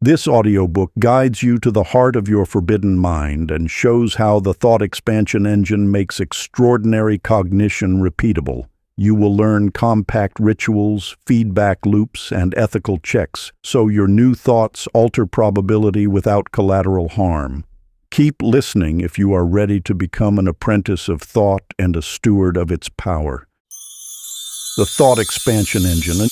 This audiobook guides you to the heart of your forbidden mind and shows how the thought expansion engine makes extraordinary cognition repeatable. You will learn compact rituals, feedback loops, and ethical checks, so your new thoughts alter probability without collateral harm. Keep listening if you are ready to become an apprentice of thought and a steward of its power. The thought expansion engine.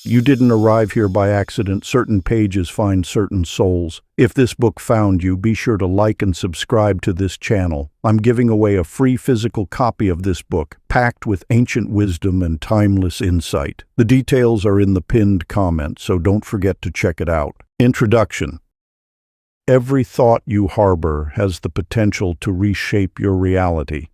You didn't arrive here by accident. Certain pages find certain souls. If this book found you, be sure to like and subscribe to this channel. I'm giving away a free physical copy of this book, packed with ancient wisdom and timeless insight. The details are in the pinned comment, so don't forget to check it out. Introduction. Every thought you harbor has the potential to reshape your reality.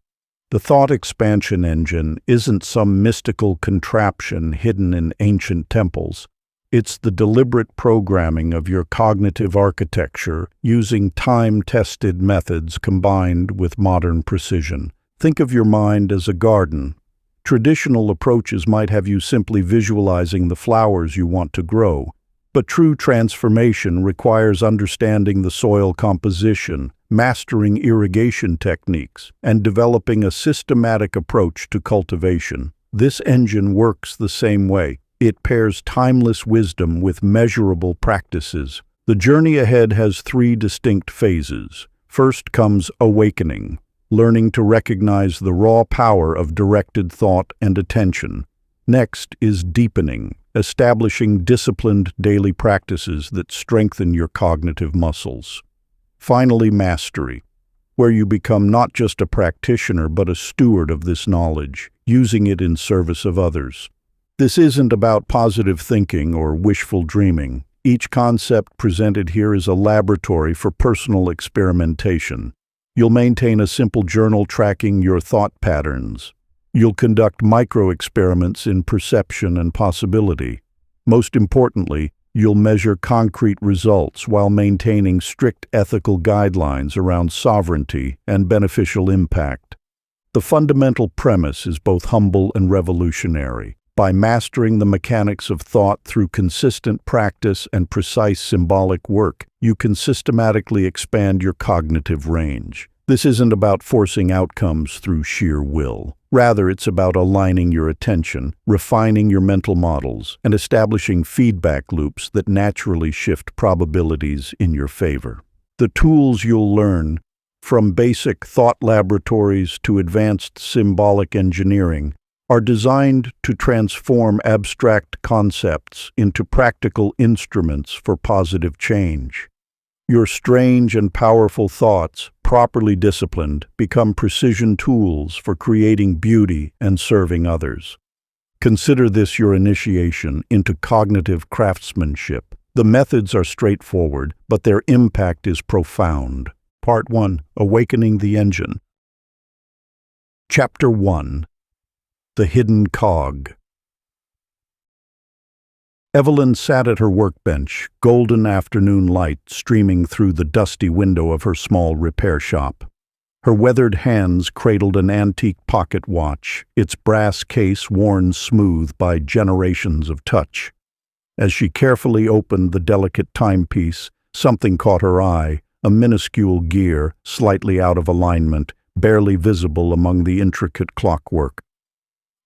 The thought expansion engine isn't some mystical contraption hidden in ancient temples. It's the deliberate programming of your cognitive architecture using time-tested methods combined with modern precision. Think of your mind as a garden. Traditional approaches might have you simply visualizing the flowers you want to grow, but true transformation requires understanding the soil composition, mastering irrigation techniques, and developing a systematic approach to cultivation. This engine works the same way. It pairs timeless wisdom with measurable practices. The journey ahead has three distinct phases. First comes awakening, learning to recognize the raw power of directed thought and attention. Next is deepening, establishing disciplined daily practices that strengthen your cognitive muscles. Finally, mastery, where you become not just a practitioner but a steward of this knowledge, using it in service of others. This isn't about positive thinking or wishful dreaming. Each concept presented here is a laboratory for personal experimentation. You'll maintain a simple journal tracking your thought patterns. You'll conduct micro-experiments in perception and possibility. Most importantly, you'll measure concrete results while maintaining strict ethical guidelines around sovereignty and beneficial impact. The fundamental premise is both humble and revolutionary. By mastering the mechanics of thought through consistent practice and precise symbolic work, you can systematically expand your cognitive range. This isn't about forcing outcomes through sheer will. Rather, it's about aligning your attention, refining your mental models, and establishing feedback loops that naturally shift probabilities in your favor. The tools you'll learn, from basic thought laboratories to advanced symbolic engineering, are designed to transform abstract concepts into practical instruments for positive change. Your strange and powerful thoughts, properly disciplined, become precision tools for creating beauty and serving others. Consider this your initiation into cognitive craftsmanship. The methods are straightforward, but their impact is profound. Part 1. Awakening the Engine. Chapter 1. The Hidden Cog. Evelyn sat at her workbench, golden afternoon light streaming through the dusty window of her small repair shop. Her weathered hands cradled an antique pocket watch, its brass case worn smooth by generations of touch. As she carefully opened the delicate timepiece, something caught her eye, a minuscule gear, slightly out of alignment, barely visible among the intricate clockwork.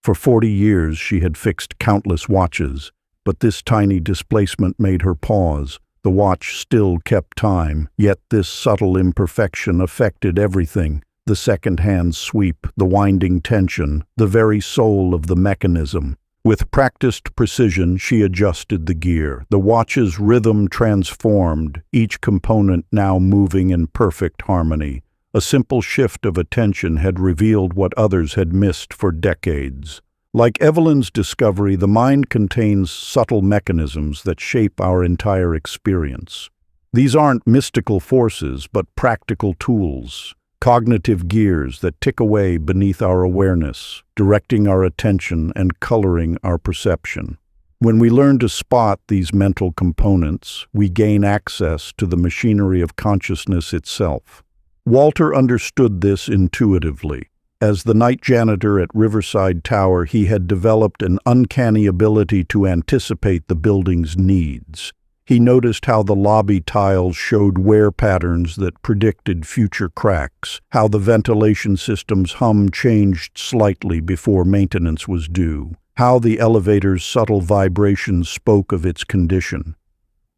For 40 years she had fixed countless watches, but this tiny displacement made her pause. The watch still kept time, yet this subtle imperfection affected everything: the second-hand sweep, the winding tension, the very soul of the mechanism. With practiced precision, she adjusted the gear. The watch's rhythm transformed, each component now moving in perfect harmony. A simple shift of attention had revealed what others had missed for decades. Like Evelyn's discovery, the mind contains subtle mechanisms that shape our entire experience. These aren't mystical forces, but practical tools, cognitive gears that tick away beneath our awareness, directing our attention and coloring our perception. When we learn to spot these mental components, we gain access to the machinery of consciousness itself. Walter understood this intuitively. As the night janitor at Riverside Tower, he had developed an uncanny ability to anticipate the building's needs. He noticed how the lobby tiles showed wear patterns that predicted future cracks, how the ventilation system's hum changed slightly before maintenance was due, how the elevator's subtle vibrations spoke of its condition.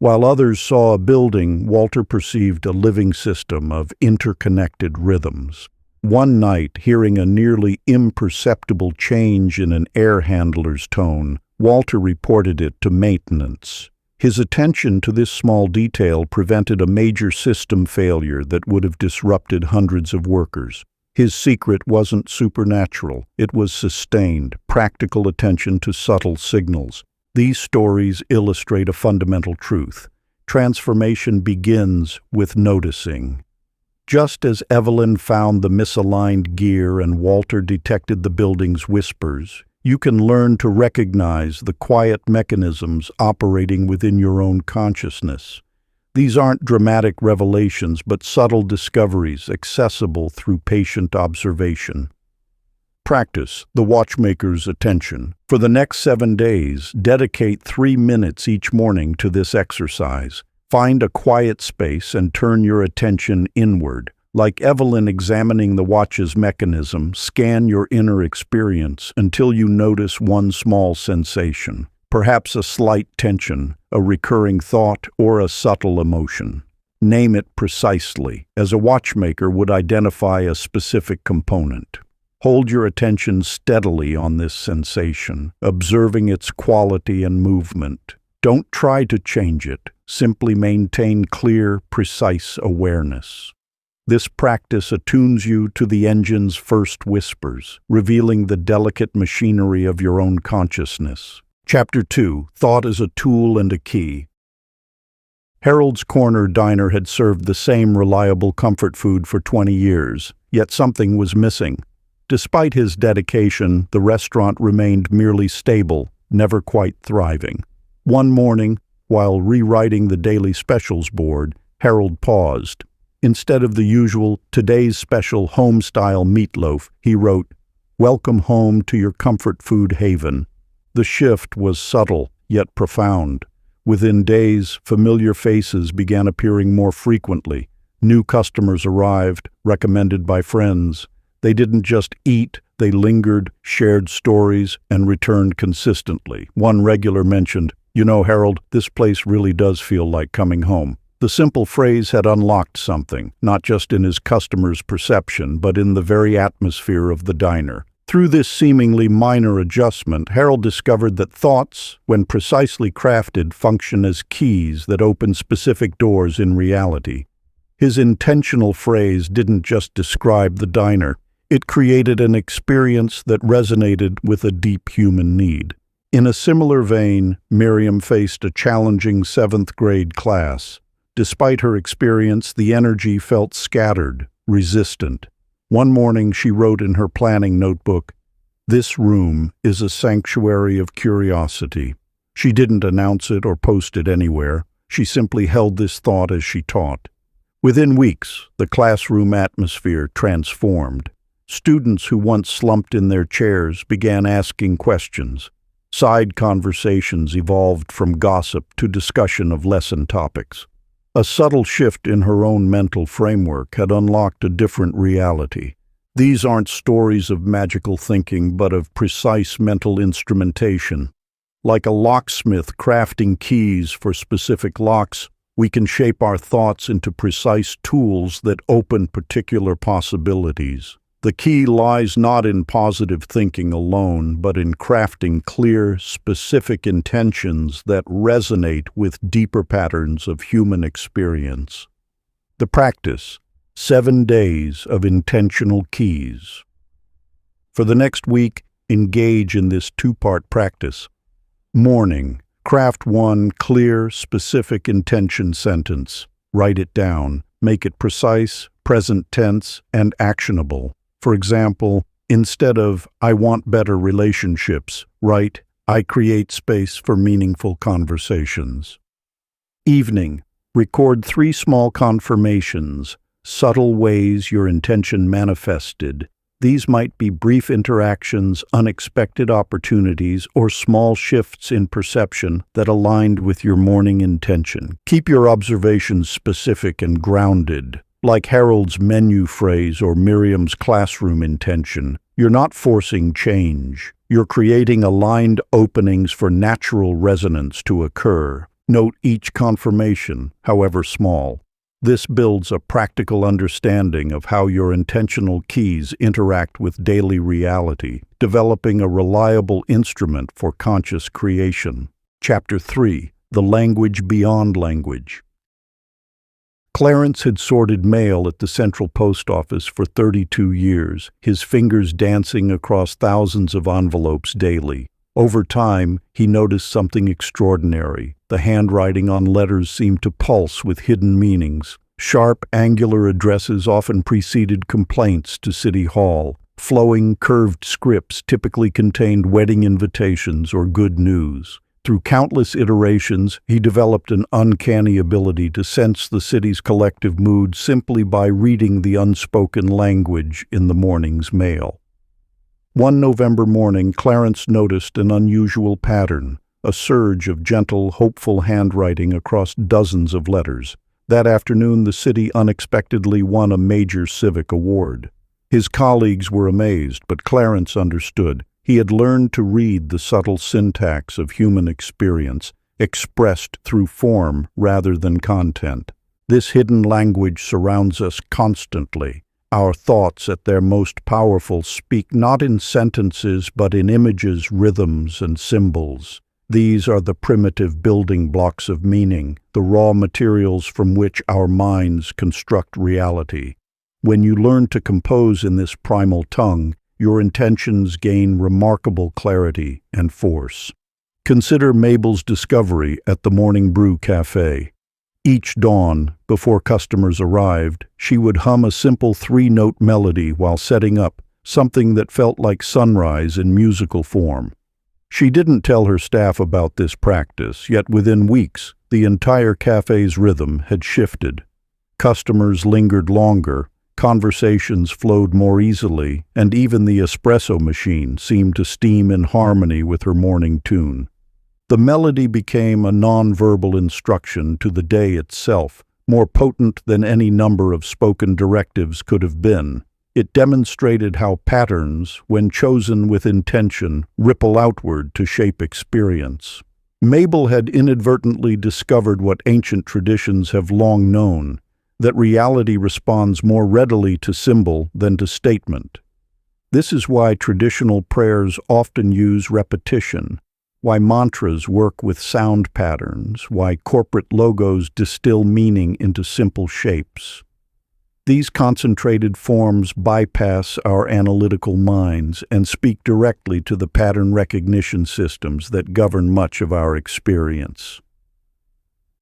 While others saw a building, Walter perceived a living system of interconnected rhythms. One night, hearing a nearly imperceptible change in an air handler's tone, Walter reported it to maintenance. His attention to this small detail prevented a major system failure that would have disrupted hundreds of workers. His secret wasn't supernatural. It was sustained, practical attention to subtle signals. These stories illustrate a fundamental truth. Transformation begins with noticing. Just as Evelyn found the misaligned gear and Walter detected the building's whispers, you can learn to recognize the quiet mechanisms operating within your own consciousness. These aren't dramatic revelations, but subtle discoveries accessible through patient observation. Practice the watchmaker's attention. For the next 7 days, dedicate 3 minutes each morning to this exercise. Find a quiet space and turn your attention inward. Like Evelyn examining the watch's mechanism, scan your inner experience until you notice one small sensation, perhaps a slight tension, a recurring thought, or a subtle emotion. Name it precisely, as a watchmaker would identify a specific component. Hold your attention steadily on this sensation, observing its quality and movement. Don't try to change it, simply maintain clear, precise awareness. This practice attunes you to the engine's first whispers, revealing the delicate machinery of your own consciousness. Chapter 2: Thought as a Tool and a Key. Harold's Corner Diner had served the same reliable comfort food for 20 years, yet something was missing. Despite his dedication, the restaurant remained merely stable, never quite thriving. One morning, while rewriting the daily specials board, Harold paused. Instead of the usual "Today's Special Home-Style Meatloaf," he wrote, "Welcome home to your comfort food haven." The shift was subtle, yet profound. Within days, familiar faces began appearing more frequently. New customers arrived, recommended by friends. They didn't just eat, they lingered, shared stories, and returned consistently. One regular mentioned, "You know, Harold, this place really does feel like coming home." The simple phrase had unlocked something, not just in his customers' perception, but in the very atmosphere of the diner. Through this seemingly minor adjustment, Harold discovered that thoughts, when precisely crafted, function as keys that open specific doors in reality. His intentional phrase didn't just describe the diner. It created an experience that resonated with a deep human need. In a similar vein, Miriam faced a challenging 7th grade class. Despite her experience, the energy felt scattered, resistant. One morning she wrote in her planning notebook, "This room is a sanctuary of curiosity." She didn't announce it or post it anywhere. She simply held this thought as she taught. Within weeks, the classroom atmosphere transformed. Students who once slumped in their chairs began asking questions. Side conversations evolved from gossip to discussion of lesson topics. A subtle shift in her own mental framework had unlocked a different reality. These aren't stories of magical thinking, but of precise mental instrumentation. Like a locksmith crafting keys for specific locks, we can shape our thoughts into precise tools that open particular possibilities. The key lies not in positive thinking alone, but in crafting clear, specific intentions that resonate with deeper patterns of human experience. The practice: 7 days of intentional keys. For the next week, engage in this 2-part practice. Morning: craft one clear, specific intention sentence. Write it down. Make it precise, present tense, and actionable. For example, instead of "I want better relationships," write "I create space for meaningful conversations." Evening: record 3 small confirmations, subtle ways your intention manifested. These might be brief interactions, unexpected opportunities, or small shifts in perception that aligned with your morning intention. Keep your observations specific and grounded. Like Harold's menu phrase or Miriam's classroom intention, you're not forcing change. You're creating aligned openings for natural resonance to occur. Note each confirmation, however small. This builds a practical understanding of how your intentional keys interact with daily reality, developing a reliable instrument for conscious creation. Chapter 3: The Language Beyond Language. Clarence had sorted mail at the Central Post Office for 32 years, his fingers dancing across thousands of envelopes daily. Over time, he noticed something extraordinary. The handwriting on letters seemed to pulse with hidden meanings. Sharp, angular addresses often preceded complaints to City Hall. Flowing, curved scripts typically contained wedding invitations or good news. Through countless iterations, he developed an uncanny ability to sense the city's collective mood simply by reading the unspoken language in the morning's mail. One November morning, Clarence noticed an unusual pattern, a surge of gentle, hopeful handwriting across dozens of letters. That afternoon, the city unexpectedly won a major civic award. His colleagues were amazed, but Clarence understood. He had learned to read the subtle syntax of human experience, expressed through form rather than content. This hidden language surrounds us constantly. Our thoughts at their most powerful speak not in sentences but in images, rhythms, and symbols. These are the primitive building blocks of meaning, the raw materials from which our minds construct reality. When you learn to compose in this primal tongue, your intentions gain remarkable clarity and force. Consider Mabel's discovery at the Morning Brew Cafe. Each dawn, before customers arrived, she would hum a simple 3-note melody while setting up, something that felt like sunrise in musical form. She didn't tell her staff about this practice, yet within weeks, the entire cafe's rhythm had shifted. Customers lingered longer, conversations flowed more easily, and even the espresso machine seemed to steam in harmony with her morning tune. The melody became a nonverbal instruction to the day itself, more potent than any number of spoken directives could have been. It demonstrated how patterns, when chosen with intention, ripple outward to shape experience. Mabel had inadvertently discovered what ancient traditions have long known, that reality responds more readily to symbol than to statement. This is why traditional prayers often use repetition, why mantras work with sound patterns, why corporate logos distill meaning into simple shapes. These concentrated forms bypass our analytical minds and speak directly to the pattern recognition systems that govern much of our experience.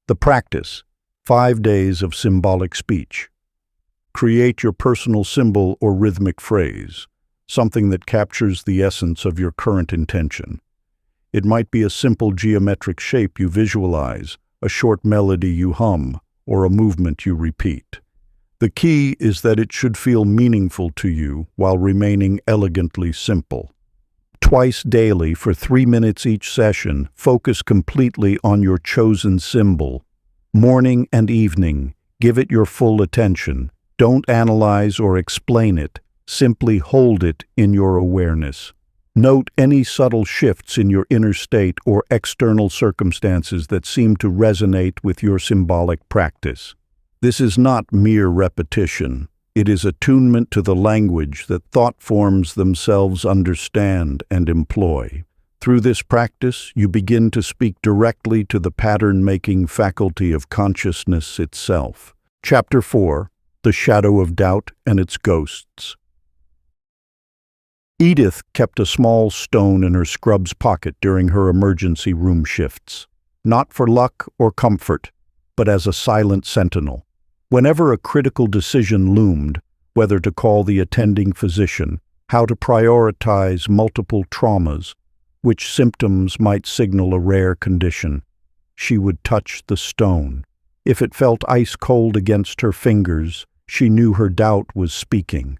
The practice: 5 days of symbolic speech. Create your personal symbol or rhythmic phrase, something that captures the essence of your current intention. It might be a simple geometric shape you visualize, a short melody you hum, or a movement you repeat. The key is that it should feel meaningful to you while remaining elegantly simple. Twice daily for 3 minutes each session, focus completely on your chosen symbol. Morning and evening, give it your full attention. Don't analyze or explain it, simply hold it in your awareness. Note any subtle shifts in your inner state or external circumstances that seem to resonate with your symbolic practice. This is not mere repetition. It is attunement to the language that thought forms themselves understand and employ. Through this practice, you begin to speak directly to the pattern-making faculty of consciousness itself. Chapter 4: The Shadow of Doubt and Its Ghosts. Edith kept a small stone in her scrub's pocket during her emergency room shifts, not for luck or comfort, but as a silent sentinel. Whenever a critical decision loomed, whether to call the attending physician, how to prioritize multiple traumas, which symptoms might signal a rare condition, she would touch the stone. If it felt ice cold against her fingers, she knew her doubt was speaking.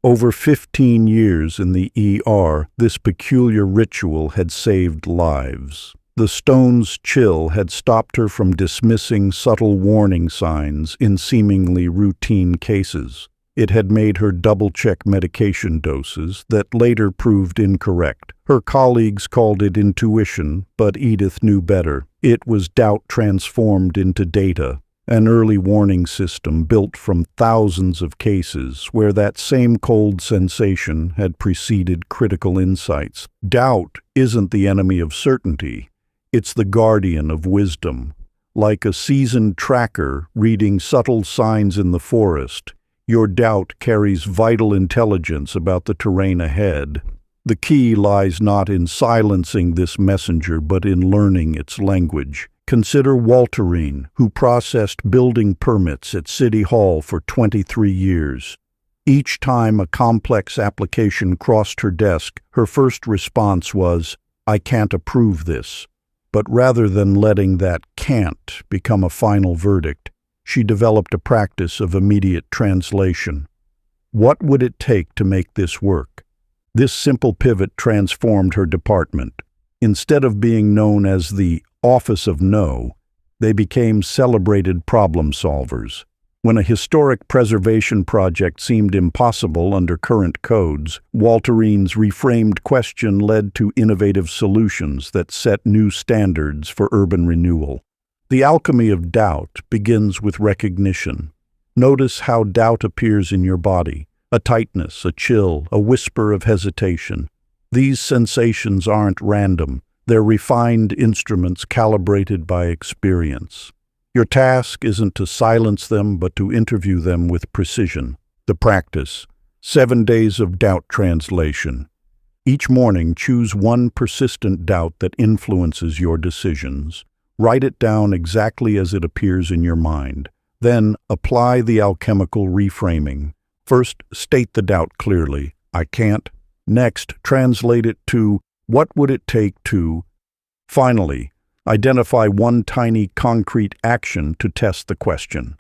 Over 15 years in the ER, this peculiar ritual had saved lives. The stone's chill had stopped her from dismissing subtle warning signs in seemingly routine cases. It had made her double-check medication doses that later proved incorrect. Her colleagues called it intuition, but Edith knew better. It was doubt transformed into data, an early warning system built from thousands of cases where that same cold sensation had preceded critical insights. Doubt isn't the enemy of certainty. It's the guardian of wisdom. Like a seasoned tracker reading subtle signs in the forest, your doubt carries vital intelligence about the terrain ahead. The key lies not in silencing this messenger, but in learning its language. Consider Walterine, who processed building permits at City Hall for 23 years. Each time a complex application crossed her desk, her first response was, "I can't approve this." But rather than letting that "can't" become a final verdict, she developed a practice of immediate translation. What would it take to make this work? This simple pivot transformed her department. Instead of being known as the Office of No, they became celebrated problem solvers. When a historic preservation project seemed impossible under current codes, Walterine's reframed question led to innovative solutions that set new standards for urban renewal. The alchemy of doubt begins with recognition. Notice how doubt appears in your body. A tightness, a chill, a whisper of hesitation. These sensations aren't random. They're refined instruments calibrated by experience. Your task isn't to silence them, but to interview them with precision. The practice: 7 days of doubt translation. Each morning, choose one persistent doubt that influences your decisions. Write it down exactly as it appears in your mind. Then, apply the alchemical reframing. First, state the doubt clearly. I can't. Next, translate it to, what would it take to? Finally, identify one tiny concrete action to test the question.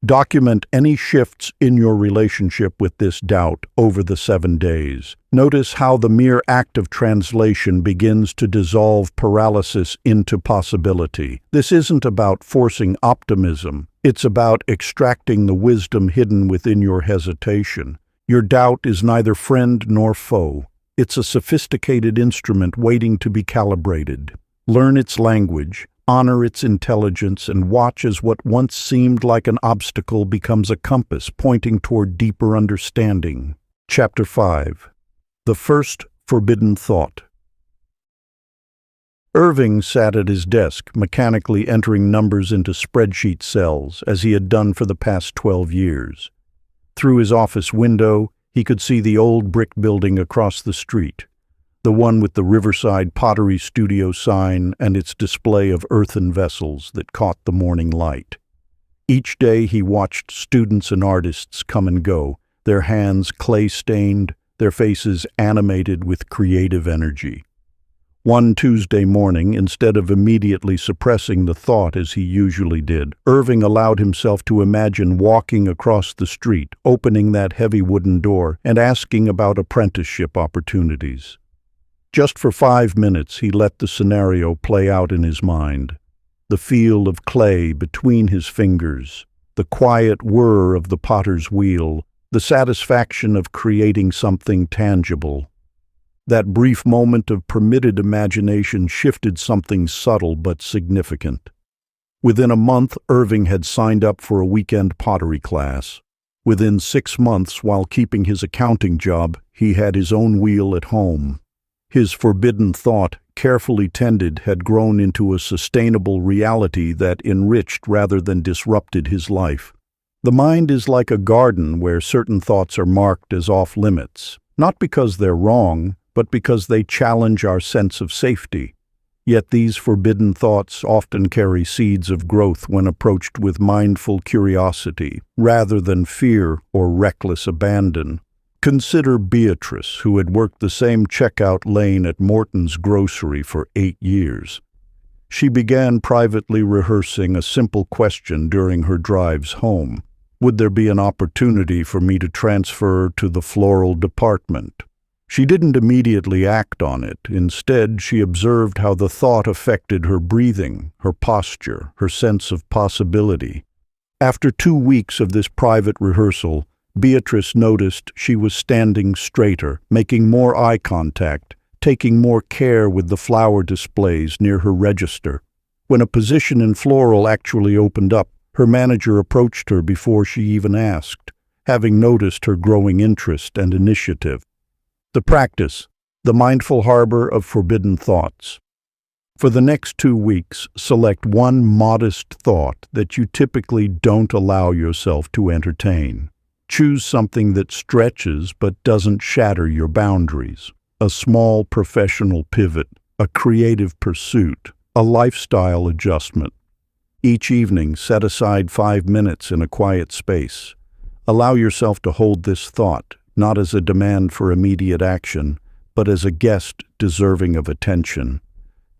Document any shifts in your relationship with this doubt over the 7 days. Notice how the mere act of translation begins to dissolve paralysis into possibility. This isn't about forcing optimism. It's about extracting the wisdom hidden within your hesitation. Your doubt is neither friend nor foe. It's a sophisticated instrument waiting to be calibrated. Learn its language, honor its intelligence, and watch as what once seemed like an obstacle becomes a compass pointing toward deeper understanding. Chapter 5. The First Forbidden Thought. Irving sat at his desk, mechanically entering numbers into spreadsheet cells, as he had done for the past 12 years. Through his office window, he could see the old brick building across the street, the one with the Riverside Pottery Studio sign and its display of earthen vessels that caught the morning light. Each day he watched students and artists come and go, their hands clay-stained, their faces animated with creative energy. One Tuesday morning, instead of immediately suppressing the thought as he usually did, Irving allowed himself to imagine walking across the street, opening that heavy wooden door, and asking about apprenticeship opportunities. Just for 5 minutes, he let the scenario play out in his mind. The feel of clay between his fingers, the quiet whir of the potter's wheel, the satisfaction of creating something tangible. That brief moment of permitted imagination shifted something subtle but significant. Within a month, Irving had signed up for a weekend pottery class. Within 6 months, while keeping his accounting job, he had his own wheel at home. His forbidden thought, carefully tended, had grown into a sustainable reality that enriched rather than disrupted his life. The mind is like a garden where certain thoughts are marked as off-limits, not because they're wrong, but because they challenge our sense of safety. Yet these forbidden thoughts often carry seeds of growth when approached with mindful curiosity, rather than fear or reckless abandon. Consider Beatrice, who had worked the same checkout lane at Morton's grocery for 8 years. She began privately rehearsing a simple question during her drives home. Would there be an opportunity for me to transfer to the floral department? She didn't immediately act on it. Instead, she observed how the thought affected her breathing, her posture, her sense of possibility. After 2 weeks of this private rehearsal, Beatrice noticed she was standing straighter, making more eye contact, taking more care with the flower displays near her register. When a position in floral actually opened up, her manager approached her before she even asked, having noticed her growing interest and initiative. The practice, the mindful harbor of forbidden thoughts. For the next 2 weeks, select one modest thought that you typically don't allow yourself to entertain. Choose something that stretches but doesn't shatter your boundaries. A small professional pivot, a creative pursuit, a lifestyle adjustment. Each evening, set aside 5 minutes in a quiet space. Allow yourself to hold this thought, not as a demand for immediate action, but as a guest deserving of attention.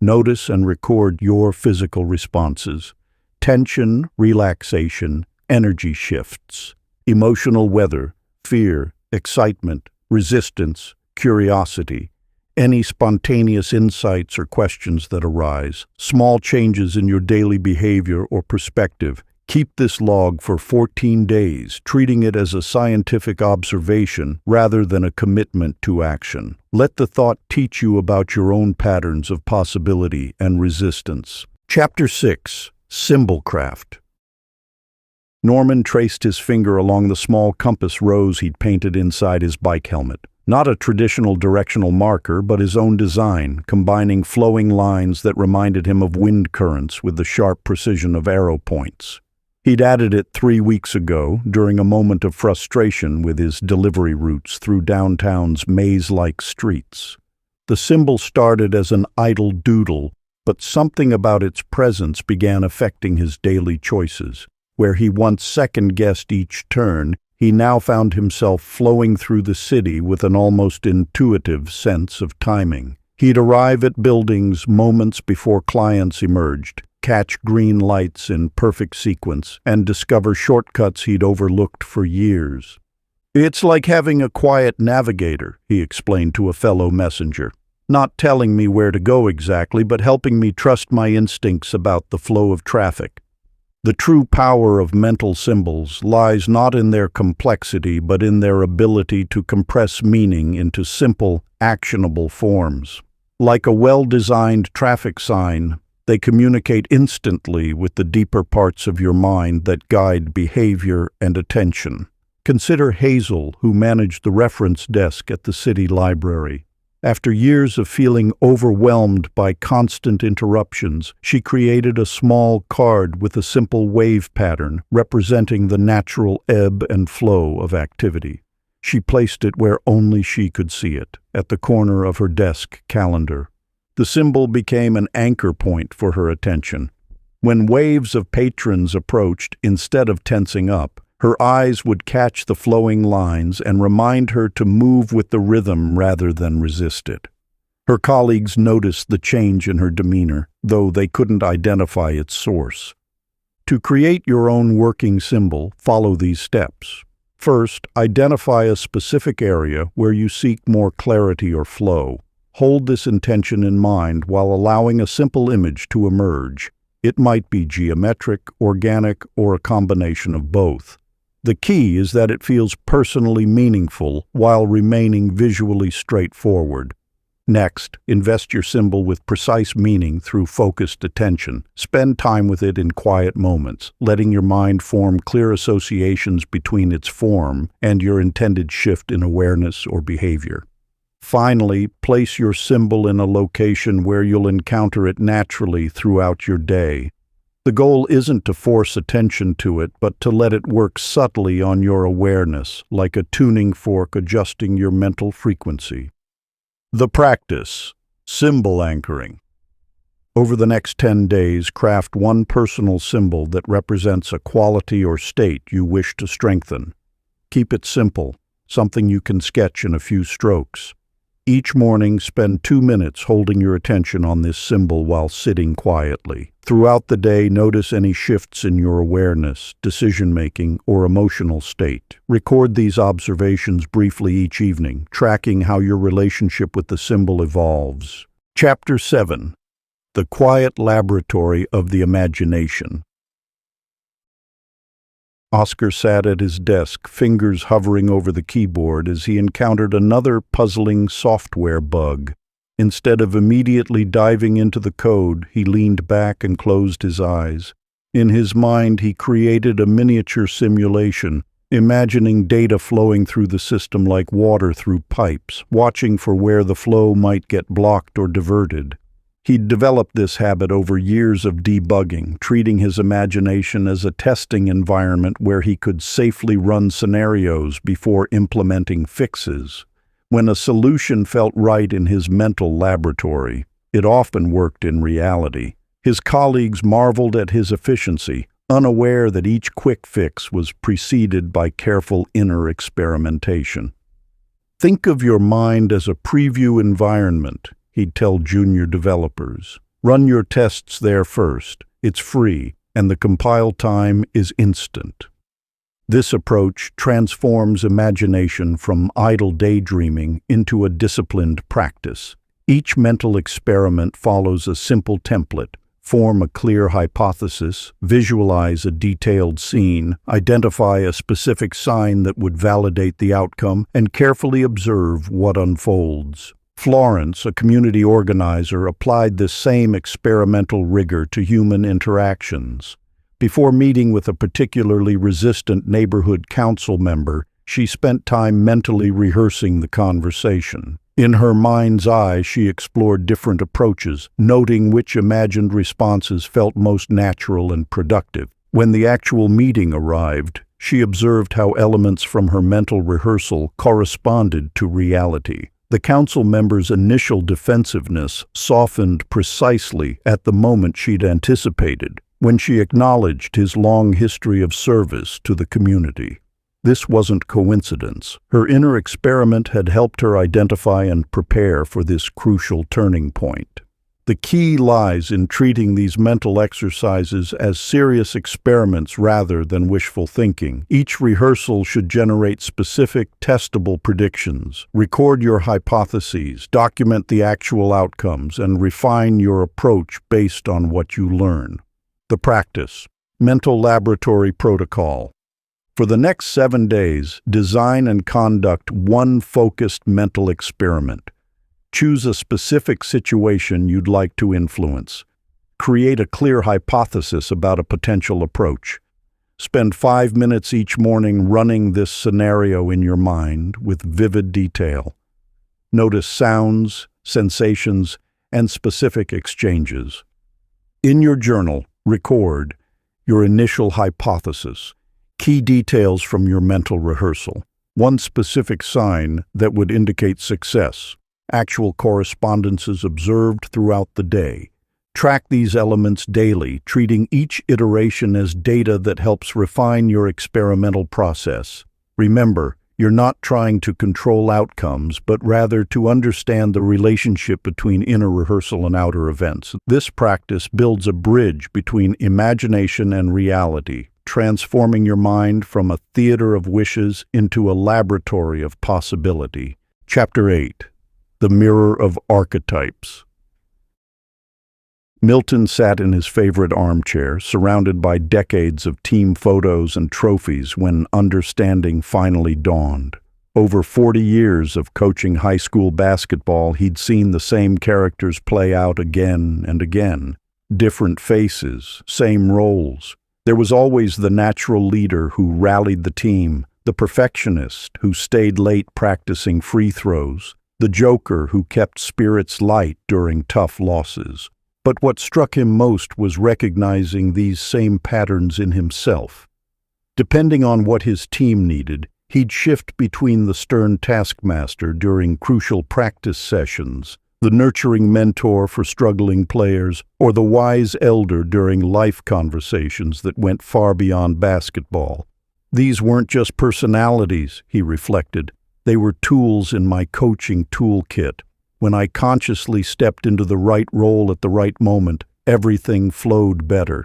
Notice and record your physical responses. Tension, relaxation, energy shifts. Emotional weather, fear, excitement, resistance, curiosity. Any spontaneous insights or questions that arise. Small changes in your daily behavior or perspective. Keep this log for 14 days, treating it as a scientific observation rather than a commitment to action. Let the thought teach you about your own patterns of possibility and resistance. Chapter 6. Symbol Craft. Norman traced his finger along the small compass rose he'd painted inside his bike helmet. Not a traditional directional marker, but his own design, combining flowing lines that reminded him of wind currents with the sharp precision of arrow points. He'd added it 3 weeks ago, during a moment of frustration with his delivery routes through downtown's maze-like streets. The symbol started as an idle doodle, but something about its presence began affecting his daily choices. Where he once second-guessed each turn, he now found himself flowing through the city with an almost intuitive sense of timing. He'd arrive at buildings moments before clients emerged, catch green lights in perfect sequence, and discover shortcuts he'd overlooked for years. "It's like having a quiet navigator," he explained to a fellow messenger. "Not telling me where to go exactly, but helping me trust my instincts about the flow of traffic." The true power of mental symbols lies not in their complexity, but in their ability to compress meaning into simple, actionable forms. Like a well-designed traffic sign, they communicate instantly with the deeper parts of your mind that guide behavior and attention. Consider Hazel, who managed the reference desk at the city library. After years of feeling overwhelmed by constant interruptions, she created a small card with a simple wave pattern representing the natural ebb and flow of activity. She placed it where only she could see it, at the corner of her desk calendar. The symbol became an anchor point for her attention. When waves of patrons approached, instead of tensing up, her eyes would catch the flowing lines and remind her to move with the rhythm rather than resist it. Her colleagues noticed the change in her demeanor, though they couldn't identify its source. To create your own working symbol, follow these steps. First, identify a specific area where you seek more clarity or flow. Hold this intention in mind while allowing a simple image to emerge. It might be geometric, organic, or a combination of both. The key is that it feels personally meaningful while remaining visually straightforward. Next, invest your symbol with precise meaning through focused attention. Spend time with it in quiet moments, letting your mind form clear associations between its form and your intended shift in awareness or behavior. Finally, place your symbol in a location where you'll encounter it naturally throughout your day. The goal isn't to force attention to it, but to let it work subtly on your awareness, like a tuning fork adjusting your mental frequency. The practice, symbol anchoring. Over the next 10 days, craft one personal symbol that represents a quality or state you wish to strengthen. Keep it simple, something you can sketch in a few strokes. Each morning, spend 2 minutes holding your attention on this symbol while sitting quietly. Throughout the day, notice any shifts in your awareness, decision-making, or emotional state. Record these observations briefly each evening, tracking how your relationship with the symbol evolves. Chapter 7. The Quiet Laboratory of the Imagination. Oscar sat at his desk, fingers hovering over the keyboard as he encountered another puzzling software bug. Instead of immediately diving into the code, he leaned back and closed his eyes. In his mind, he created a miniature simulation, imagining data flowing through the system like water through pipes, watching for where the flow might get blocked or diverted. He'd developed this habit over years of debugging, treating his imagination as a testing environment where he could safely run scenarios before implementing fixes. When a solution felt right in his mental laboratory, it often worked in reality. His colleagues marveled at his efficiency, unaware that each quick fix was preceded by careful inner experimentation. Think of your mind as a preview environment, he'd tell junior developers. Run your tests there first. It's free, and the compile time is instant. This approach transforms imagination from idle daydreaming into a disciplined practice. Each mental experiment follows a simple template. Form a clear hypothesis, visualize a detailed scene, identify a specific sign that would validate the outcome, and carefully observe what unfolds. Florence, a community organizer, applied this same experimental rigor to human interactions. Before meeting with a particularly resistant neighborhood council member, she spent time mentally rehearsing the conversation. In her mind's eye, she explored different approaches, noting which imagined responses felt most natural and productive. When the actual meeting arrived, she observed how elements from her mental rehearsal corresponded to reality. The council member's initial defensiveness softened precisely at the moment she'd anticipated, when she acknowledged his long history of service to the community. This wasn't coincidence. Her inner experiment had helped her identify and prepare for this crucial turning point. The key lies in treating these mental exercises as serious experiments rather than wishful thinking. Each rehearsal should generate specific, testable predictions. Record your hypotheses, document the actual outcomes, and refine your approach based on what you learn. The practice. Mental laboratory protocol. For the next 7 days, design and conduct one focused mental experiment. Choose a specific situation you'd like to influence. Create a clear hypothesis about a potential approach. Spend 5 minutes each morning running this scenario in your mind with vivid detail. Notice sounds, sensations, and specific exchanges. In your journal, record your initial hypothesis, key details from your mental rehearsal, one specific sign that would indicate success, actual correspondences observed throughout the day. Track these elements daily, treating each iteration as data that helps refine your experimental process. Remember, you're not trying to control outcomes, but rather to understand the relationship between inner rehearsal and outer events. This practice builds a bridge between imagination and reality, transforming your mind from a theater of wishes into a laboratory of possibility. Chapter 8. The Mirror of Archetypes. Milton sat in his favorite armchair, surrounded by decades of team photos and trophies when understanding finally dawned. Over 40 years of coaching high school basketball, he'd seen the same characters play out again and again. Different faces, same roles. There was always the natural leader who rallied the team, the perfectionist who stayed late practicing free throws, the joker who kept spirits light during tough losses. But what struck him most was recognizing these same patterns in himself. Depending on what his team needed, he'd shift between the stern taskmaster during crucial practice sessions, the nurturing mentor for struggling players, or the wise elder during life conversations that went far beyond basketball. These weren't just personalities, he reflected. They were tools in my coaching toolkit. When I consciously stepped into the right role at the right moment, everything flowed better.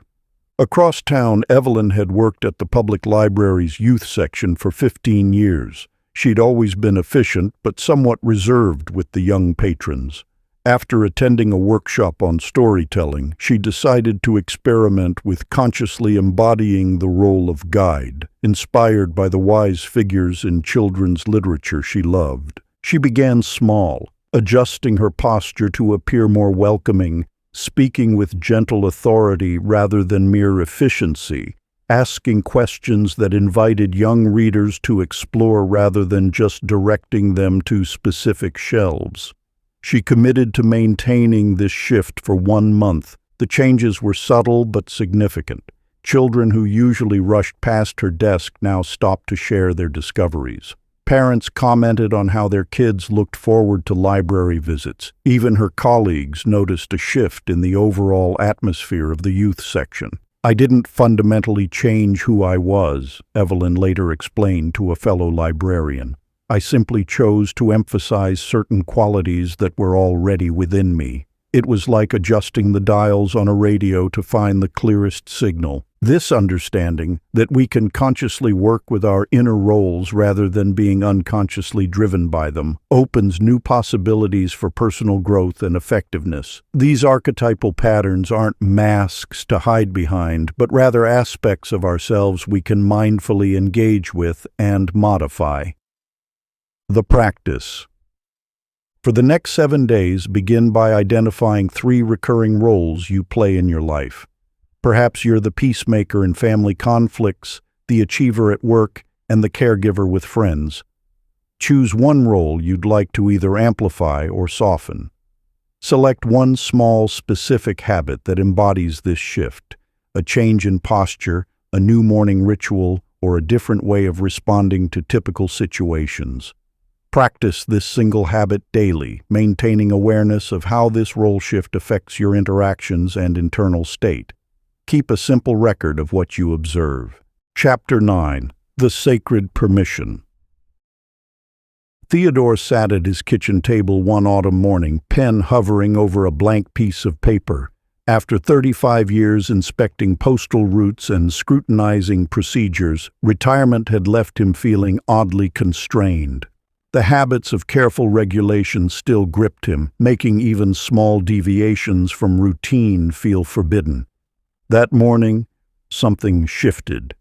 Across town, Evelyn had worked at the public library's youth section for 15 years. She'd always been efficient, but somewhat reserved with the young patrons. After attending a workshop on storytelling, she decided to experiment with consciously embodying the role of guide, inspired by the wise figures in children's literature she loved. She began small, adjusting her posture to appear more welcoming, speaking with gentle authority rather than mere efficiency, asking questions that invited young readers to explore rather than just directing them to specific shelves. She committed to maintaining this shift for 1 month. The changes were subtle but significant. Children who usually rushed past her desk now stopped to share their discoveries. Parents commented on how their kids looked forward to library visits. Even her colleagues noticed a shift in the overall atmosphere of the youth section. "I didn't fundamentally change who I was," Evelyn later explained to a fellow librarian. "I simply chose to emphasize certain qualities that were already within me. It was like adjusting the dials on a radio to find the clearest signal." This understanding, that we can consciously work with our inner roles rather than being unconsciously driven by them, opens new possibilities for personal growth and effectiveness. These archetypal patterns aren't masks to hide behind, but rather aspects of ourselves we can mindfully engage with and modify. The practice. For the next 7 days, begin by identifying 3 recurring roles you play in your life. Perhaps you're the peacemaker in family conflicts, the achiever at work, and the caregiver with friends. Choose one role you'd like to either amplify or soften. Select one small, specific habit that embodies this shift: a change in posture, a new morning ritual, or a different way of responding to typical situations. Practice this single habit daily, maintaining awareness of how this role shift affects your interactions and internal state. Keep a simple record of what you observe. Chapter 9. The Sacred Permission. Theodore sat at his kitchen table one autumn morning, pen hovering over a blank piece of paper. After 35 years inspecting postal routes and scrutinizing procedures, retirement had left him feeling oddly constrained. The habits of careful regulation still gripped him, making even small deviations from routine feel forbidden. That morning, something shifted.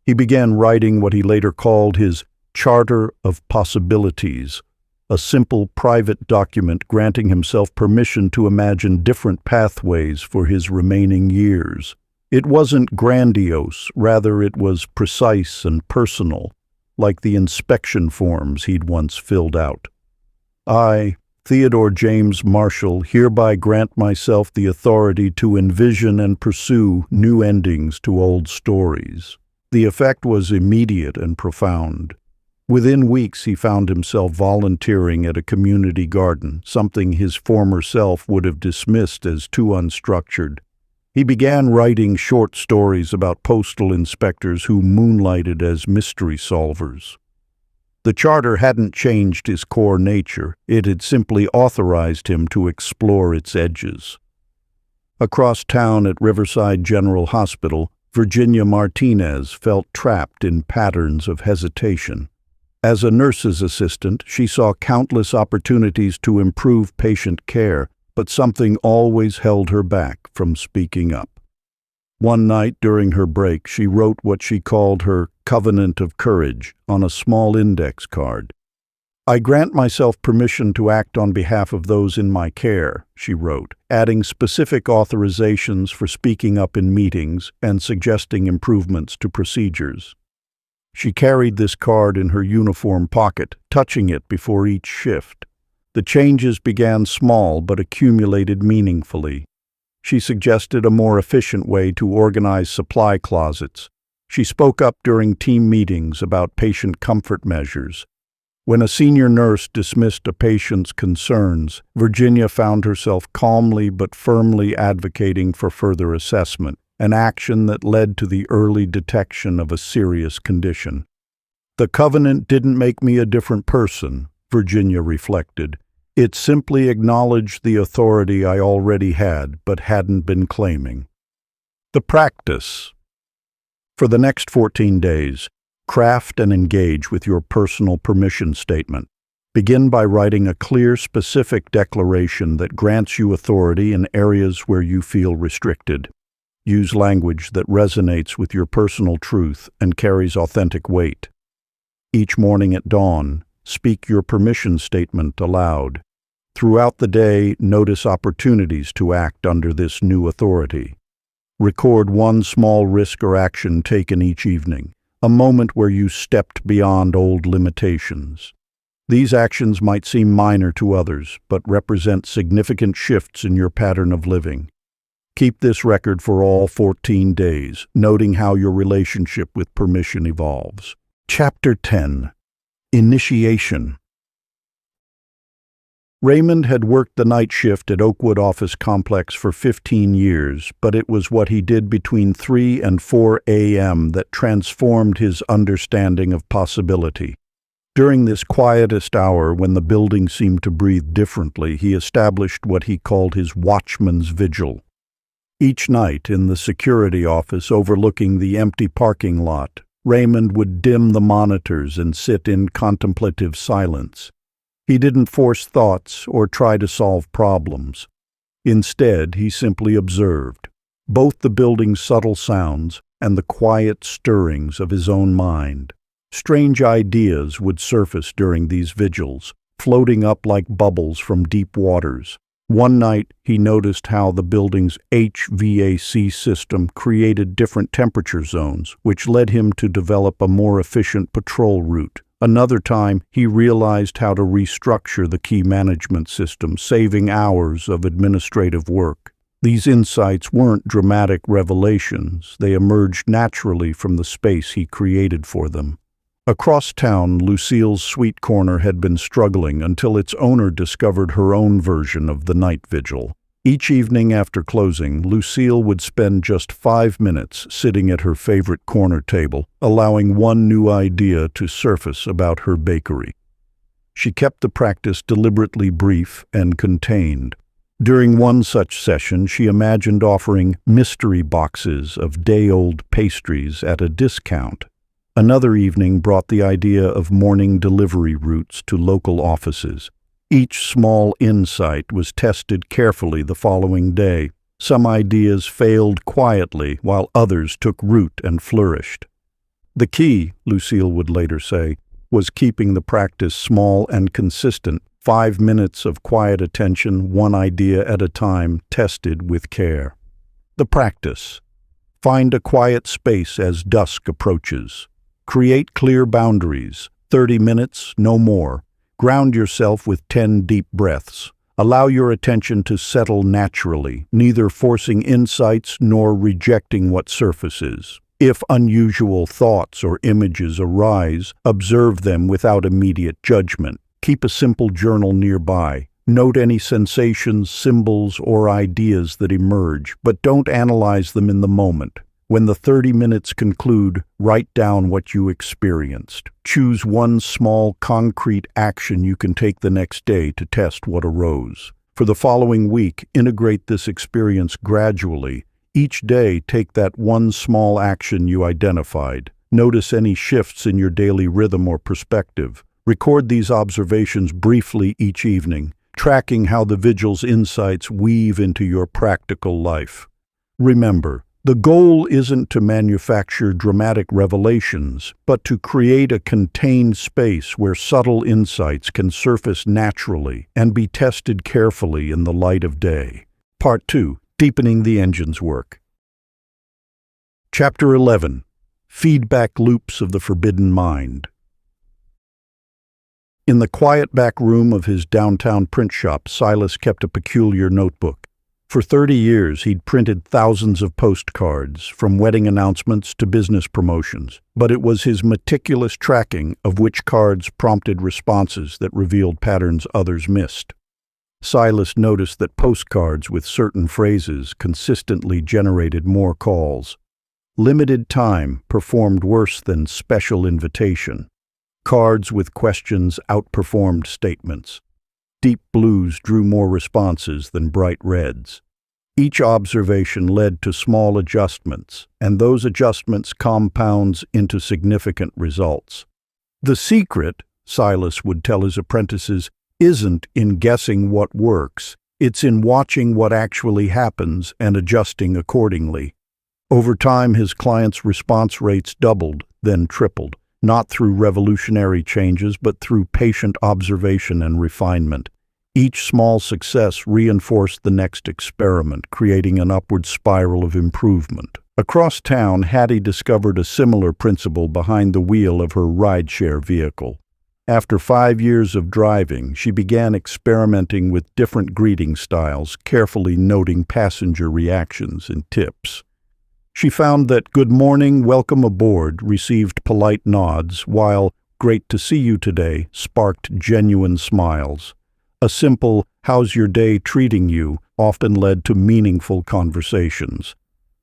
He began writing what he later called his Charter of Possibilities, a simple private document granting himself permission to imagine different pathways for his remaining years. It wasn't grandiose, rather it was precise and personal, like the inspection forms he'd once filled out. "I, Theodore James Marshall, hereby grant myself the authority to envision and pursue new endings to old stories." The effect was immediate and profound. Within weeks, he found himself volunteering at a community garden, something his former self would have dismissed as too unstructured. He began writing short stories about postal inspectors who moonlighted as mystery solvers. The charter hadn't changed his core nature, it had simply authorized him to explore its edges. Across town at Riverside General Hospital, Virginia Martinez felt trapped in patterns of hesitation. As a nurse's assistant, she saw countless opportunities to improve patient care, but something always held her back from speaking up. One night during her break, she wrote what she called her Covenant of Courage on a small index card. "I grant myself permission to act on behalf of those in my care," she wrote, adding specific authorizations for speaking up in meetings and suggesting improvements to procedures. She carried this card in her uniform pocket, touching it before each shift. The changes began small but accumulated meaningfully. She suggested a more efficient way to organize supply closets. She spoke up during team meetings about patient comfort measures. When a senior nurse dismissed a patient's concerns, Virginia found herself calmly but firmly advocating for further assessment, an action that led to the early detection of a serious condition. The covenant didn't make me a different person, Virginia reflected. It simply acknowledged the authority I already had but hadn't been claiming. The practice. For the next 14 days, craft and engage with your personal permission statement. Begin by writing a clear, specific declaration that grants you authority in areas where you feel restricted. Use language that resonates with your personal truth and carries authentic weight. Each morning at dawn, speak your permission statement aloud. Throughout the day, notice opportunities to act under this new authority. Record one small risk or action taken each evening, a moment where you stepped beyond old limitations. These actions might seem minor to others, but represent significant shifts in your pattern of living. Keep this record for all 14 days, noting how your relationship with permission evolves. Chapter 10. Initiation. Raymond had worked the night shift at Oakwood Office Complex for 15 years, but it was what he did between 3 and 4 a.m. that transformed his understanding of possibility. During this quietest hour, when the building seemed to breathe differently, he established what he called his watchman's vigil. Each night, in the security office overlooking the empty parking lot, Raymond would dim the monitors and sit in contemplative silence. He didn't force thoughts or try to solve problems. Instead, he simply observed, both the building's subtle sounds and the quiet stirrings of his own mind. Strange ideas would surface during these vigils, floating up like bubbles from deep waters. One night, he noticed how the building's HVAC system created different temperature zones, which led him to develop a more efficient patrol route. Another time, he realized how to restructure the key management system, saving hours of administrative work. These insights weren't dramatic revelations. They emerged naturally from the space he created for them. Across town, Lucille's sweet corner had been struggling until its owner discovered her own version of the night vigil. Each evening after closing, Lucille would spend just 5 minutes sitting at her favorite corner table, allowing one new idea to surface about her bakery. She kept the practice deliberately brief and contained. During one such session, she imagined offering mystery boxes of day-old pastries at a discount. Another evening brought the idea of morning delivery routes to local offices. Each small insight was tested carefully the following day. Some ideas failed quietly, while others took root and flourished. The key, Lucille would later say, was keeping the practice small and consistent. 5 minutes of quiet attention, one idea at a time, tested with care. The practice. Find a quiet space as dusk approaches. Create clear boundaries, 30 minutes, no more. Ground yourself with 10 deep breaths. Allow your attention to settle naturally, neither forcing insights nor rejecting what surfaces. If unusual thoughts or images arise, observe them without immediate judgment. Keep a simple journal nearby. Note any sensations, symbols, or ideas that emerge, but don't analyze them in the moment. When the 30 minutes conclude, write down what you experienced. Choose one small, concrete action you can take the next day to test what arose. For the following week, integrate this experience gradually. Each day, take that one small action you identified. Notice any shifts in your daily rhythm or perspective. Record these observations briefly each evening, tracking how the vigil's insights weave into your practical life. Remember, the goal isn't to manufacture dramatic revelations, but to create a contained space where subtle insights can surface naturally and be tested carefully in the light of day. Part 2. Deepening the engine's work. Chapter 11. Feedback Loops of the Forbidden Mind. In the quiet back room of his downtown print shop, Silas kept a peculiar notebook. For 30 years, he'd printed thousands of postcards, from wedding announcements to business promotions, but it was his meticulous tracking of which cards prompted responses that revealed patterns others missed. Silas noticed that postcards with certain phrases consistently generated more calls. Limited time performed worse than special invitation. Cards with questions outperformed statements. Deep blues drew more responses than bright reds. Each observation led to small adjustments, and those adjustments compounds into significant results. The secret, Silas would tell his apprentices, isn't in guessing what works. It's in watching what actually happens and adjusting accordingly. Over time, his clients' response rates doubled, then tripled, not through revolutionary changes, but through patient observation and refinement. Each small success reinforced the next experiment, creating an upward spiral of improvement. Across town, Hattie discovered a similar principle behind the wheel of her rideshare vehicle. After 5 years of driving, she began experimenting with different greeting styles, carefully noting passenger reactions and tips. She found that "good morning, welcome aboard" received polite nods, while "great to see you today" sparked genuine smiles. A simple "how's your day treating you" often led to meaningful conversations.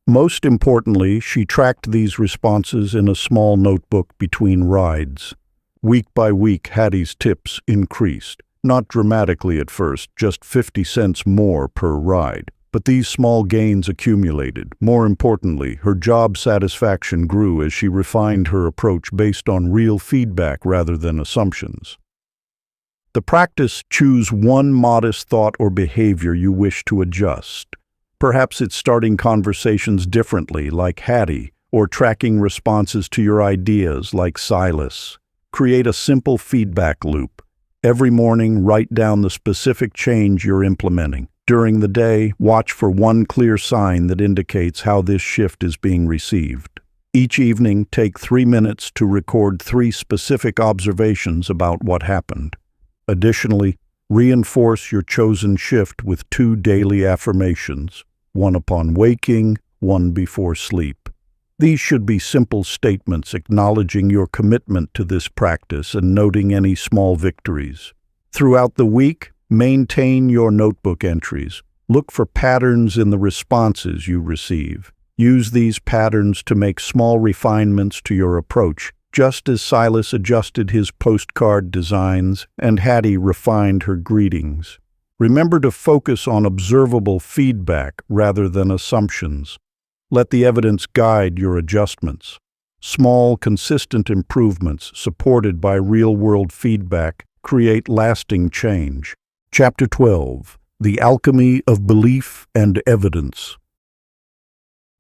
Most importantly, she tracked these responses in a small notebook between rides. Week by week, Hattie's tips increased. Not dramatically at first, just 50 cents more per ride. But these small gains accumulated. More importantly, her job satisfaction grew as she refined her approach based on real feedback rather than assumptions. The practice: choose one modest thought or behavior you wish to adjust. Perhaps it's starting conversations differently, like Hattie, or tracking responses to your ideas, like Silas. Create a simple feedback loop. Every morning, write down the specific change you're implementing. During the day, watch for one clear sign that indicates how this shift is being received. Each evening, take 3 minutes to record 3 specific observations about what happened. Additionally, reinforce your chosen shift with 2 daily affirmations, one upon waking, one before sleep. These should be simple statements acknowledging your commitment to this practice and noting any small victories. Throughout the week, maintain your notebook entries. Look for patterns in the responses you receive. Use these patterns to make small refinements to your approach, just as Silas adjusted his postcard designs and Hattie refined her greetings. Remember to focus on observable feedback rather than assumptions. Let the evidence guide your adjustments. Small, consistent improvements supported by real-world feedback create lasting change. Chapter 12. The Alchemy of Belief and Evidence.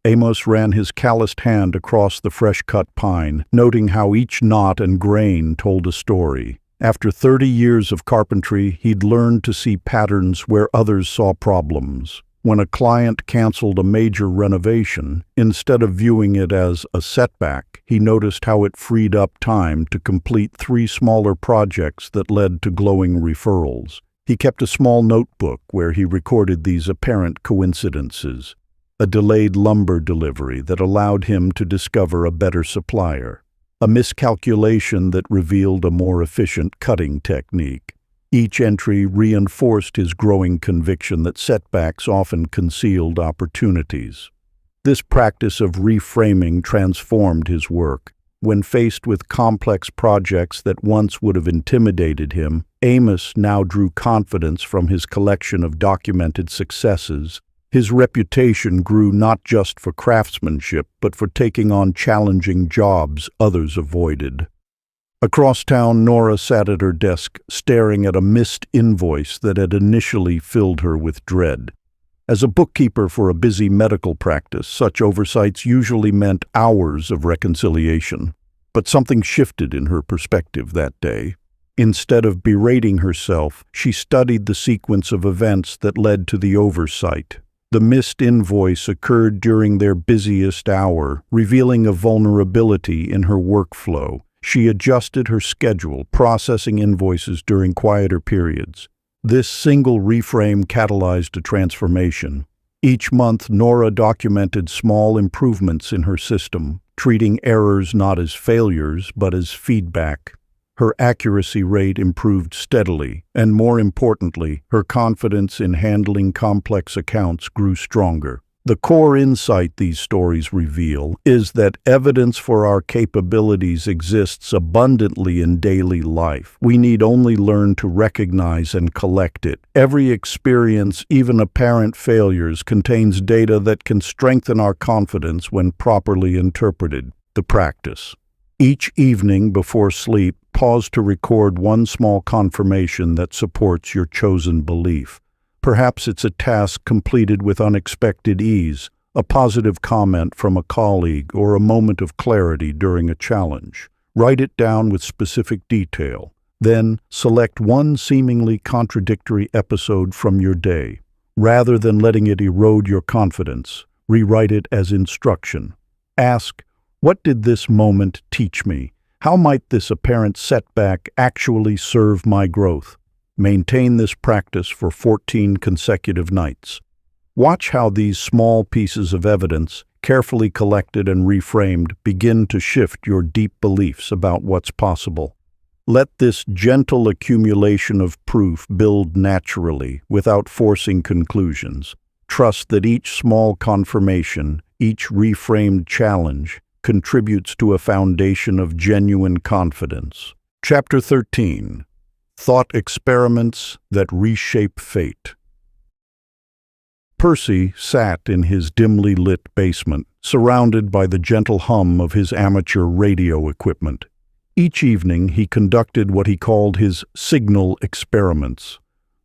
Amos ran his calloused hand across the fresh-cut pine, noting how each knot and grain told a story. After 30 years of carpentry, he'd learned to see patterns where others saw problems. When a client canceled a major renovation, instead of viewing it as a setback, he noticed how it freed up time to complete 3 smaller projects that led to glowing referrals. He kept a small notebook where he recorded these apparent coincidences. A delayed lumber delivery that allowed him to discover a better supplier. A miscalculation that revealed a more efficient cutting technique. Each entry reinforced his growing conviction that setbacks often concealed opportunities. This practice of reframing transformed his work. When faced with complex projects that once would have intimidated him, Amos now drew confidence from his collection of documented successes. His reputation grew not just for craftsmanship, but for taking on challenging jobs others avoided. Across town, Nora sat at her desk, staring at a missed invoice that had initially filled her with dread. As a bookkeeper for a busy medical practice, such oversights usually meant hours of reconciliation. But something shifted in her perspective that day. Instead of berating herself, she studied the sequence of events that led to the oversight. The missed invoice occurred during their busiest hour, revealing a vulnerability in her workflow. She adjusted her schedule, processing invoices during quieter periods. This single reframe catalyzed a transformation. Each month, Nora documented small improvements in her system, treating errors not as failures, but as feedback. Her accuracy rate improved steadily, and more importantly, her confidence in handling complex accounts grew stronger. The core insight these stories reveal is that evidence for our capabilities exists abundantly in daily life. We need only learn to recognize and collect it. Every experience, even apparent failures, contains data that can strengthen our confidence when properly interpreted. The practice. Each evening before sleep, pause to record one small confirmation that supports your chosen belief. Perhaps it's a task completed with unexpected ease, a positive comment from a colleague, or a moment of clarity during a challenge. Write it down with specific detail. Then, select one seemingly contradictory episode from your day. Rather than letting it erode your confidence, rewrite it as instruction. Ask, what did this moment teach me? How might this apparent setback actually serve my growth? Maintain this practice for 14 consecutive nights. Watch how these small pieces of evidence, carefully collected and reframed, begin to shift your deep beliefs about what's possible. Let this gentle accumulation of proof build naturally, without forcing conclusions. Trust that each small confirmation, each reframed challenge, contributes to a foundation of genuine confidence. Chapter 13. Thought Experiments That Reshape Fate. Percy sat in his dimly lit basement, surrounded by the gentle hum of his amateur radio equipment. Each evening he conducted what he called his signal experiments,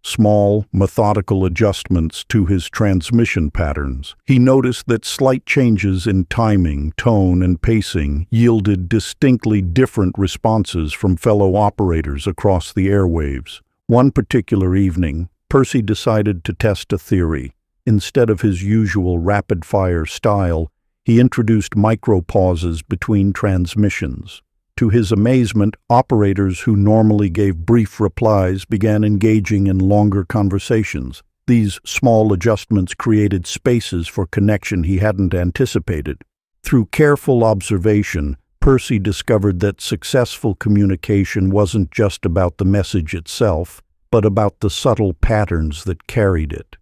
small, methodical adjustments to his transmission patterns. He noticed that slight changes in timing, tone, and pacing yielded distinctly different responses from fellow operators across the airwaves. One particular evening, Percy decided to test a theory. Instead of his usual rapid-fire style, he introduced micro-pauses between transmissions. To his amazement, operators who normally gave brief replies began engaging in longer conversations. These small adjustments created spaces for connection he hadn't anticipated. Through careful observation, Percy discovered that successful communication wasn't just about the message itself, but about the subtle patterns that carried it.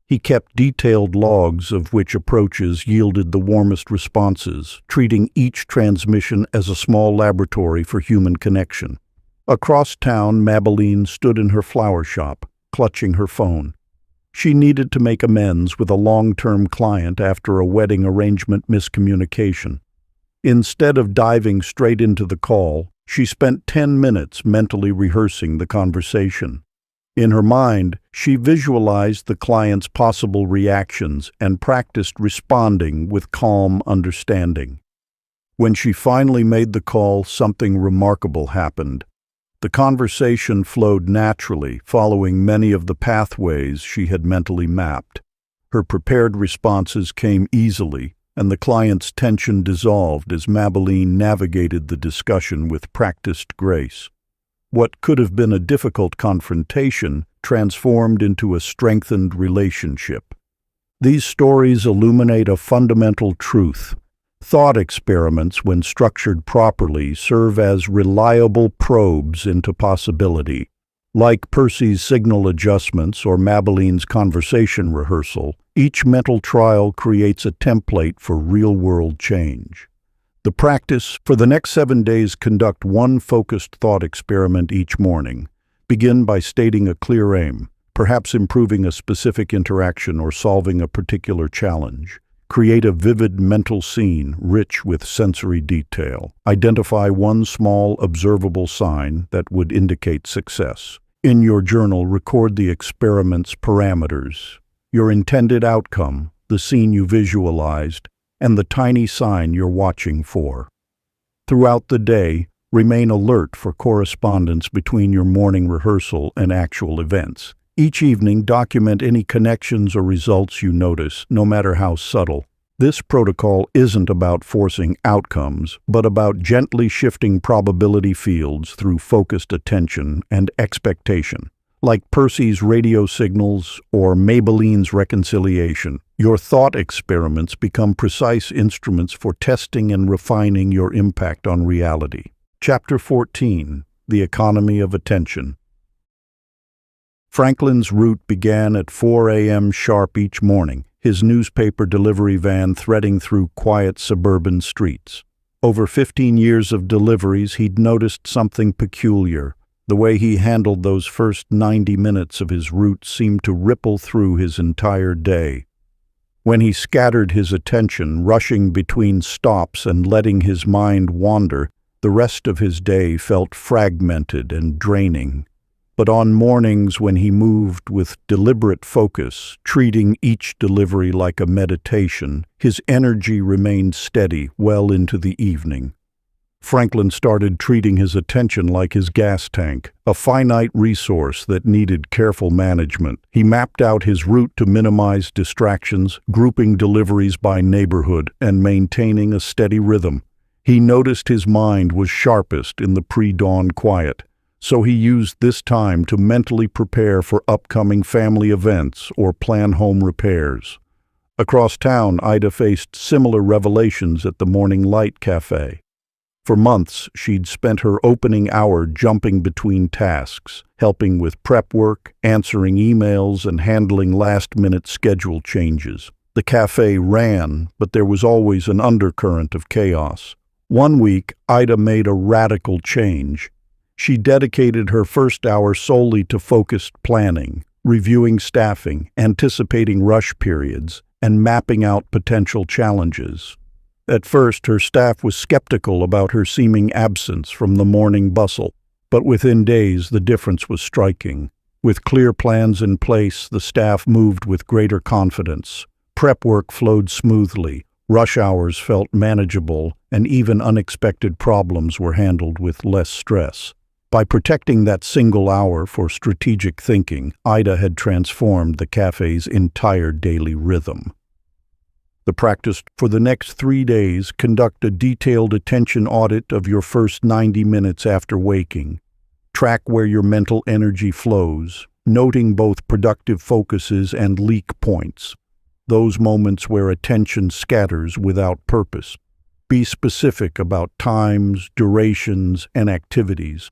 He kept detailed logs of which approaches yielded the warmest responses, treating each transmission as a small laboratory for human connection. Across town, Mabeline stood in her flower shop, clutching her phone. She needed to make amends with a long-term client after a wedding arrangement miscommunication. Instead of diving straight into the call, she spent 10 minutes mentally rehearsing the conversation. In her mind, she visualized the client's possible reactions and practiced responding with calm understanding. When she finally made the call, something remarkable happened. The conversation flowed naturally, following many of the pathways she had mentally mapped. Her prepared responses came easily, and the client's tension dissolved as Mabeline navigated the discussion with practiced grace. What could have been a difficult confrontation transformed into a strengthened relationship. These stories illuminate a fundamental truth. Thought experiments, when structured properly, serve as reliable probes into possibility. Like Percy's signal adjustments or Mabeline's conversation rehearsal, each mental trial creates a template for real-world change. The practice: for the next 7 days, conduct one focused thought experiment each morning. Begin by stating a clear aim, perhaps improving a specific interaction or solving a particular challenge. Create a vivid mental scene, rich with sensory detail. Identify one small, observable sign that would indicate success. In your journal, record the experiment's parameters, your intended outcome, the scene you visualized, and the tiny sign you're watching for. Throughout the day, remain alert for correspondence between your morning rehearsal and actual events. Each evening, document any connections or results you notice, no matter how subtle. This protocol isn't about forcing outcomes, but about gently shifting probability fields through focused attention and expectation. Like Percy's radio signals or Mabeline's reconciliation, your thought experiments become precise instruments for testing and refining your impact on reality. Chapter 14. The Economy of Attention. Franklin's route began at 4 a.m. sharp each morning. his newspaper delivery van threading through quiet suburban streets. Over 15 years of deliveries, he'd noticed something peculiar. The way he handled those first 90 minutes of his route seemed to ripple through his entire day. When he scattered his attention, rushing between stops and letting his mind wander, the rest of his day felt fragmented and draining. But on mornings when he moved with deliberate focus, treating each delivery like a meditation, his energy remained steady well into the evening. Franklin started treating his attention like his gas tank, a finite resource that needed careful management. He mapped out his route to minimize distractions, grouping deliveries by neighborhood and maintaining a steady rhythm. He noticed his mind was sharpest in the pre-dawn quiet, so he used this time to mentally prepare for upcoming family events or plan home repairs. Across town, Ida faced similar revelations at the Morning Light Cafe. For months, she'd spent her opening hour jumping between tasks, helping with prep work, answering emails, and handling last-minute schedule changes. The cafe ran, but there was always an undercurrent of chaos. One week, Ida made a radical change. She dedicated her first hour solely to focused planning, reviewing staffing, anticipating rush periods, and mapping out potential challenges. At first, her staff was skeptical about her seeming absence from the morning bustle, but within days the difference was striking. With clear plans in place, the staff moved with greater confidence. Prep work flowed smoothly, rush hours felt manageable, and even unexpected problems were handled with less stress. By protecting that single hour for strategic thinking, Ida had transformed the cafe's entire daily rhythm. The practice for the next 3 days: conduct a detailed attention audit of your first 90 minutes after waking. Track where your mental energy flows, noting both productive focuses and leak points, those moments where attention scatters without purpose. Be specific about times, durations, and activities.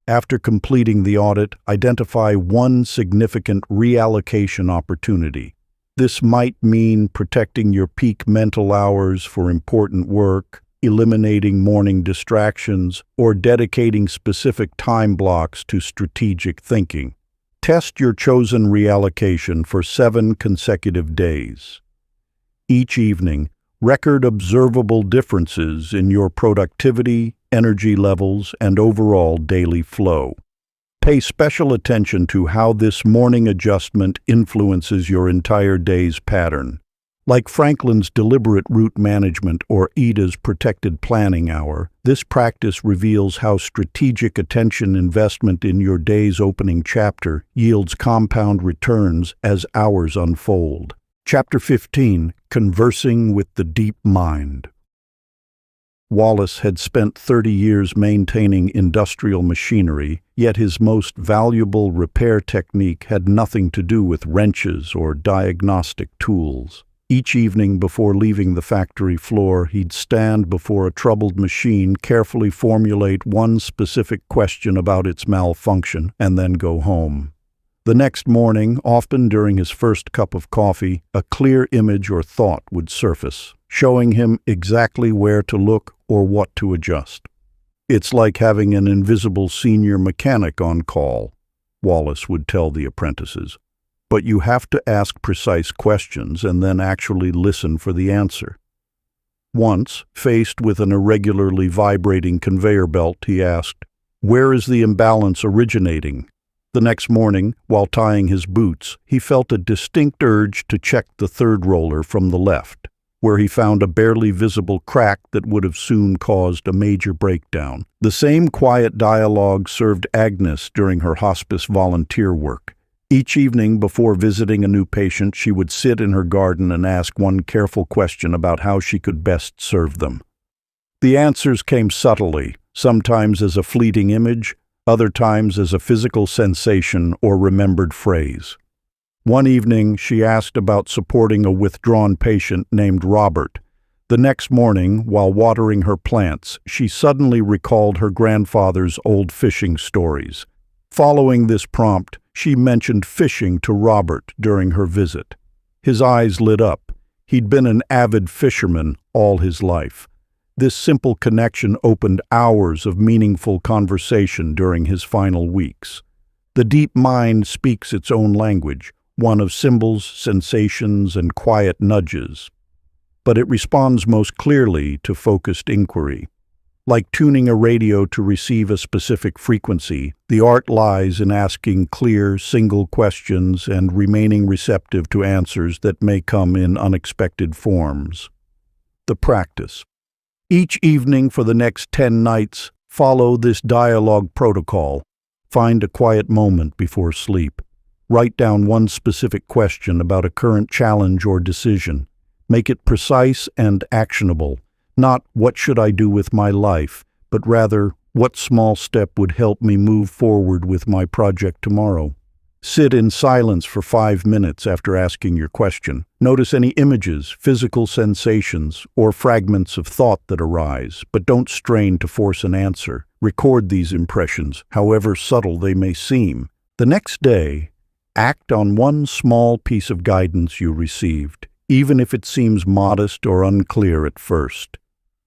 After completing the audit, identify one significant reallocation opportunity. This might mean protecting your peak mental hours for important work, eliminating morning distractions, or dedicating specific time blocks to strategic thinking. Test your chosen reallocation for 7 consecutive days. Each evening, record observable differences in your productivity, energy levels, and overall daily flow. Pay special attention to how this morning adjustment influences your entire day's pattern. Like Franklin's deliberate route management or Ida's protected planning hour, this practice reveals how strategic attention investment in your day's opening chapter yields compound returns as hours unfold. Chapter 15: Conversing with the Deep Mind. Wallace had spent 30 years maintaining industrial machinery, yet his most valuable repair technique had nothing to do with wrenches or diagnostic tools. Each evening before leaving the factory floor, he'd stand before a troubled machine, carefully formulate one specific question about its malfunction, and then go home. The next morning, often during his first cup of coffee, a clear image or thought would surface, showing him exactly where to look or what to adjust. "It's like having an invisible senior mechanic on call," Wallace would tell the apprentices. "But you have to ask precise questions and then actually listen for the answer." Once, faced with an irregularly vibrating conveyor belt, he asked, "Where is the imbalance originating?" The next morning, while tying his boots, he felt a distinct urge to check the third roller from the left, where he found a barely visible crack that would have soon caused a major breakdown. The same quiet dialogue served Agnes during her hospice volunteer work. Each evening before visiting a new patient, she would sit in her garden and ask one careful question about how she could best serve them. The answers came subtly, sometimes as a fleeting image, other times as a physical sensation or remembered phrase. One evening, she asked about supporting a withdrawn patient named Robert. The next morning, while watering her plants, she suddenly recalled her grandfather's old fishing stories. Following this prompt, she mentioned fishing to Robert during her visit. His eyes lit up. He'd been an avid fisherman all his life. This simple connection opened hours of meaningful conversation during his final weeks. The deep mind speaks its own language, one of symbols, sensations, and quiet nudges. But it responds most clearly to focused inquiry. Like tuning a radio to receive a specific frequency, the art lies in asking clear, single questions and remaining receptive to answers that may come in unexpected forms. The practice. Each evening for the next 10 nights, follow this dialogue protocol. Find a quiet moment before sleep. Write down one specific question about a current challenge or decision. Make it precise and actionable. Not, what should I do with my life, but rather, what small step would help me move forward with my project tomorrow? Sit in silence for 5 minutes after asking your question. Notice any images, physical sensations, or fragments of thought that arise, but don't strain to force an answer. Record these impressions, however subtle they may seem. The next day, act on one small piece of guidance you received, even if it seems modest or unclear at first.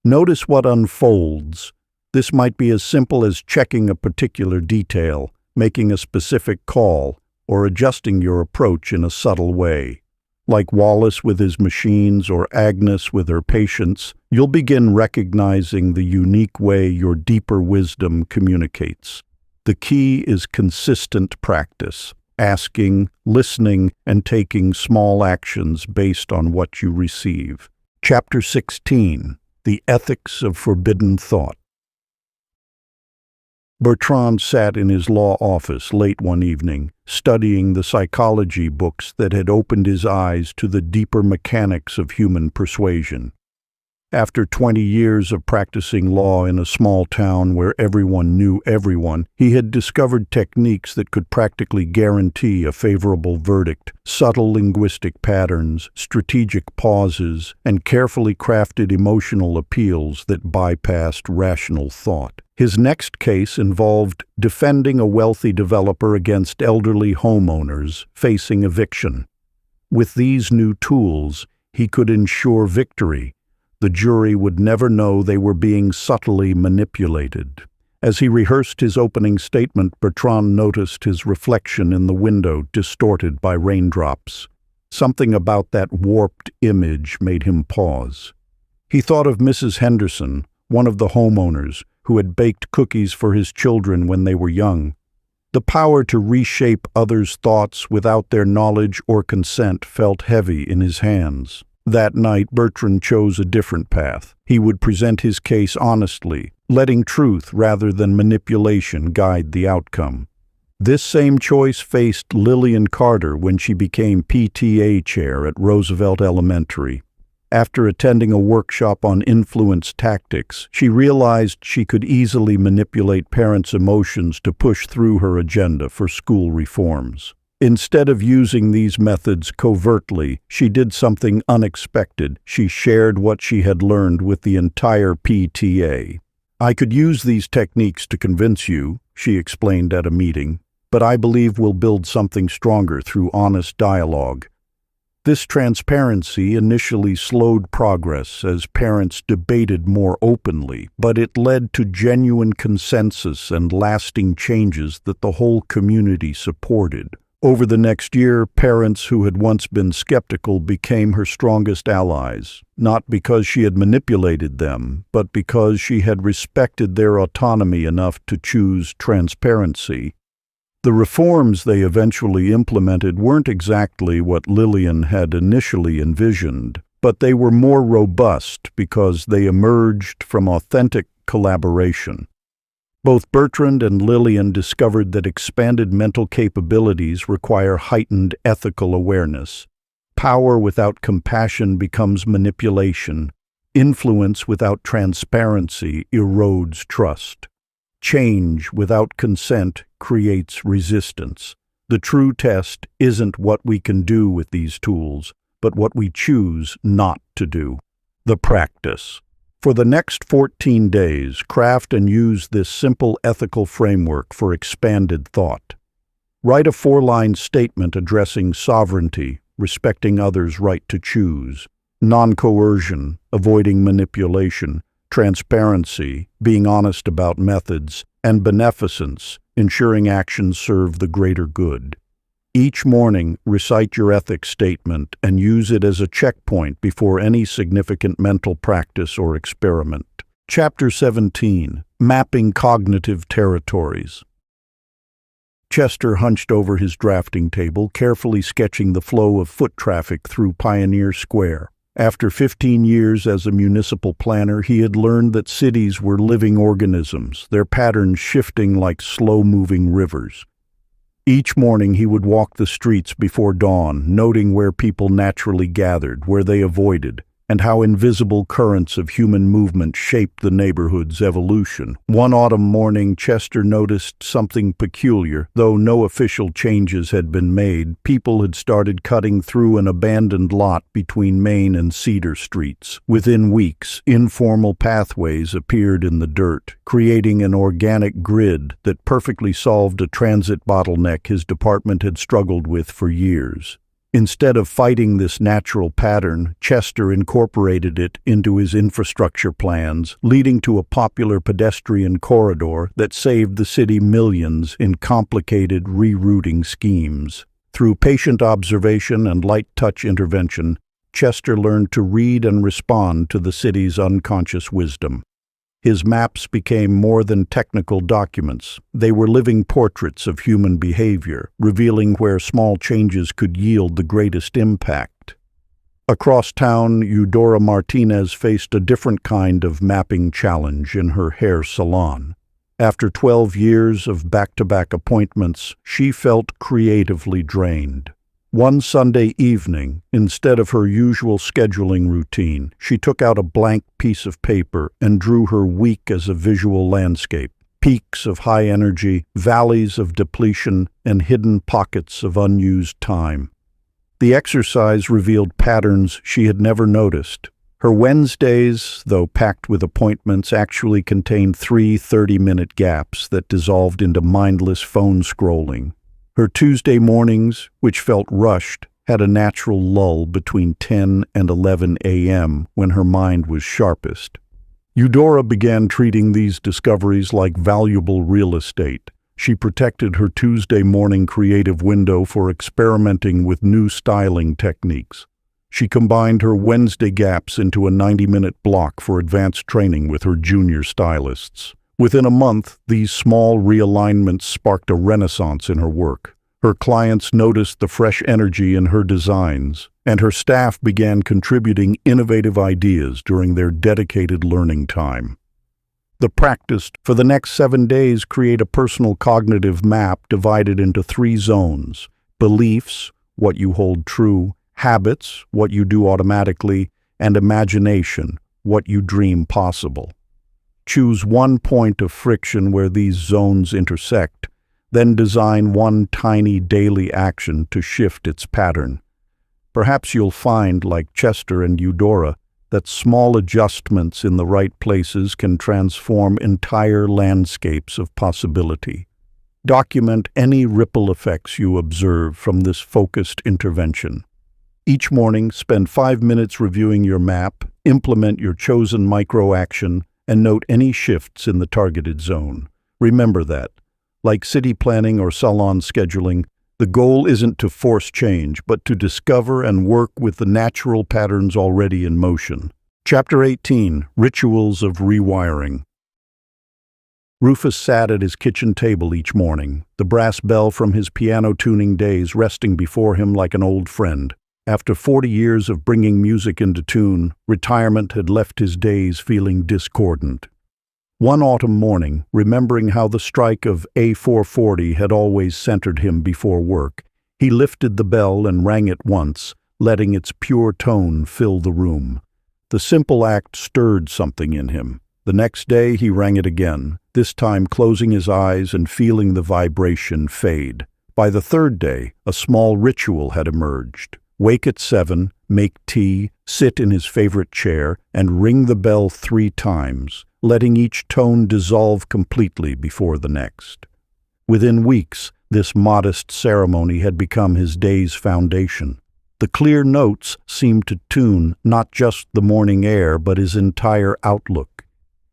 Notice what unfolds. This might be as simple as checking a particular detail, making a specific call, or adjusting your approach in a subtle way. Like Wallace with his machines or Agnes with her patients, you'll begin recognizing the unique way your deeper wisdom communicates. The key is consistent practice, asking, listening, and taking small actions based on what you receive. Chapter 16. The Ethics of Forbidden Thought. Bertrand sat in his law office late one evening, studying the psychology books that had opened his eyes to the deeper mechanics of human persuasion. After 20 years of practicing law in a small town where everyone knew everyone, he had discovered techniques that could practically guarantee a favorable verdict: subtle linguistic patterns, strategic pauses, and carefully crafted emotional appeals that bypassed rational thought. His next case involved defending a wealthy developer against elderly homeowners facing eviction. With these new tools, he could ensure victory. The jury would never know they were being subtly manipulated. As he rehearsed his opening statement, Bertrand noticed his reflection in the window distorted by raindrops. Something about that warped image made him pause. He thought of Mrs. Henderson, one of the homeowners, who had baked cookies for his children when they were young. The power to reshape others' thoughts without their knowledge or consent felt heavy in his hands. That night, Bertrand chose a different path. He would present his case honestly, letting truth rather than manipulation guide the outcome. This same choice faced Lillian Carter when she became PTA chair at Roosevelt Elementary. After attending a workshop on influence tactics, she realized she could easily manipulate parents' emotions to push through her agenda for school reforms. Instead of using these methods covertly, she did something unexpected. She shared what she had learned with the entire PTA. "I could use these techniques to convince you," she explained at a meeting, "but I believe we'll build something stronger through honest dialogue." This transparency initially slowed progress as parents debated more openly, but it led to genuine consensus and lasting changes that the whole community supported. Over the next year, parents who had once been skeptical became her strongest allies, not because she had manipulated them, but because she had respected their autonomy enough to choose transparency. The reforms they eventually implemented weren't exactly what Lillian had initially envisioned, but they were more robust because they emerged from authentic collaboration. Both Bertrand and Lillian discovered that expanded mental capabilities require heightened ethical awareness. Power without compassion becomes manipulation. Influence without transparency erodes trust. Change without consent creates resistance. The true test isn't what we can do with these tools, but what we choose not to do. The practice. For the next 14 days, craft and use this simple ethical framework for expanded thought. Write a 4-line statement addressing sovereignty, respecting others' right to choose. Non-coercion, avoiding manipulation. Transparency, being honest about methods. And beneficence, ensuring actions serve the greater good. Each morning, recite your ethics statement and use it as a checkpoint before any significant mental practice or experiment. Chapter 17. Mapping Cognitive Territories. Chester hunched over his drafting table, carefully sketching the flow of foot traffic through Pioneer Square. After 15 years as a municipal planner, he had learned that cities were living organisms, their patterns shifting like slow-moving rivers. Each morning he would walk the streets before dawn, noting where people naturally gathered, where they avoided, and how invisible currents of human movement shaped the neighborhood's evolution. One autumn morning, Chester noticed something peculiar. Though no official changes had been made, people had started cutting through an abandoned lot between Main and Cedar Streets. Within weeks, informal pathways appeared in the dirt, creating an organic grid that perfectly solved a transit bottleneck his department had struggled with for years. Instead of fighting this natural pattern, Chester incorporated it into his infrastructure plans, leading to a popular pedestrian corridor that saved the city millions in complicated rerouting schemes. Through patient observation and light-touch intervention, Chester learned to read and respond to the city's unconscious wisdom. His maps became more than technical documents. They were living portraits of human behavior, revealing where small changes could yield the greatest impact. Across town, Eudora Martinez faced a different kind of mapping challenge in her hair salon. After 12 years of back-to-back appointments, she felt creatively drained. One Sunday evening, instead of her usual scheduling routine, she took out a blank piece of paper and drew her week as a visual landscape. Peaks of high energy, valleys of depletion, and hidden pockets of unused time. The exercise revealed patterns she had never noticed. Her Wednesdays, though packed with appointments, actually contained 3 30-minute gaps that dissolved into mindless phone scrolling. Her Tuesday mornings, which felt rushed, had a natural lull between 10 and 11 a.m. when her mind was sharpest. Eudora began treating these discoveries like valuable real estate. She protected her Tuesday morning creative window for experimenting with new styling techniques. She combined her Wednesday gaps into a 90-minute block for advanced training with her junior stylists. Within a month, these small realignments sparked a renaissance in her work. Her clients noticed the fresh energy in her designs, and her staff began contributing innovative ideas during their dedicated learning time. The practice for the next 7 days create a personal cognitive map divided into 3 zones: beliefs, what you hold true; habits, what you do automatically; and imagination, what you dream possible. Choose one point of friction where these zones intersect, then design one tiny daily action to shift its pattern. Perhaps you'll find, like Chester and Eudora, that small adjustments in the right places can transform entire landscapes of possibility. Document any ripple effects you observe from this focused intervention. Each morning, spend 5 minutes reviewing your map, implement your chosen micro-action, and note any shifts in the targeted zone. Remember that, like city planning or salon scheduling, the goal isn't to force change, but to discover and work with the natural patterns already in motion. Chapter 18. Rituals of Rewiring. Rufus sat at his kitchen table each morning, the brass bell from his piano tuning days resting before him like an old friend. After 40 years of bringing music into tune, retirement had left his days feeling discordant. One autumn morning, remembering how the strike of A440 had always centered him before work, he lifted the bell and rang it once, letting its pure tone fill the room. The simple act stirred something in him. The next day he rang it again, this time closing his eyes and feeling the vibration fade. By the 3rd day, a small ritual had emerged. Wake at 7, make tea, sit in his favorite chair, and ring the bell 3 times, letting each tone dissolve completely before the next. Within weeks, this modest ceremony had become his day's foundation. The clear notes seemed to tune not just the morning air, but his entire outlook.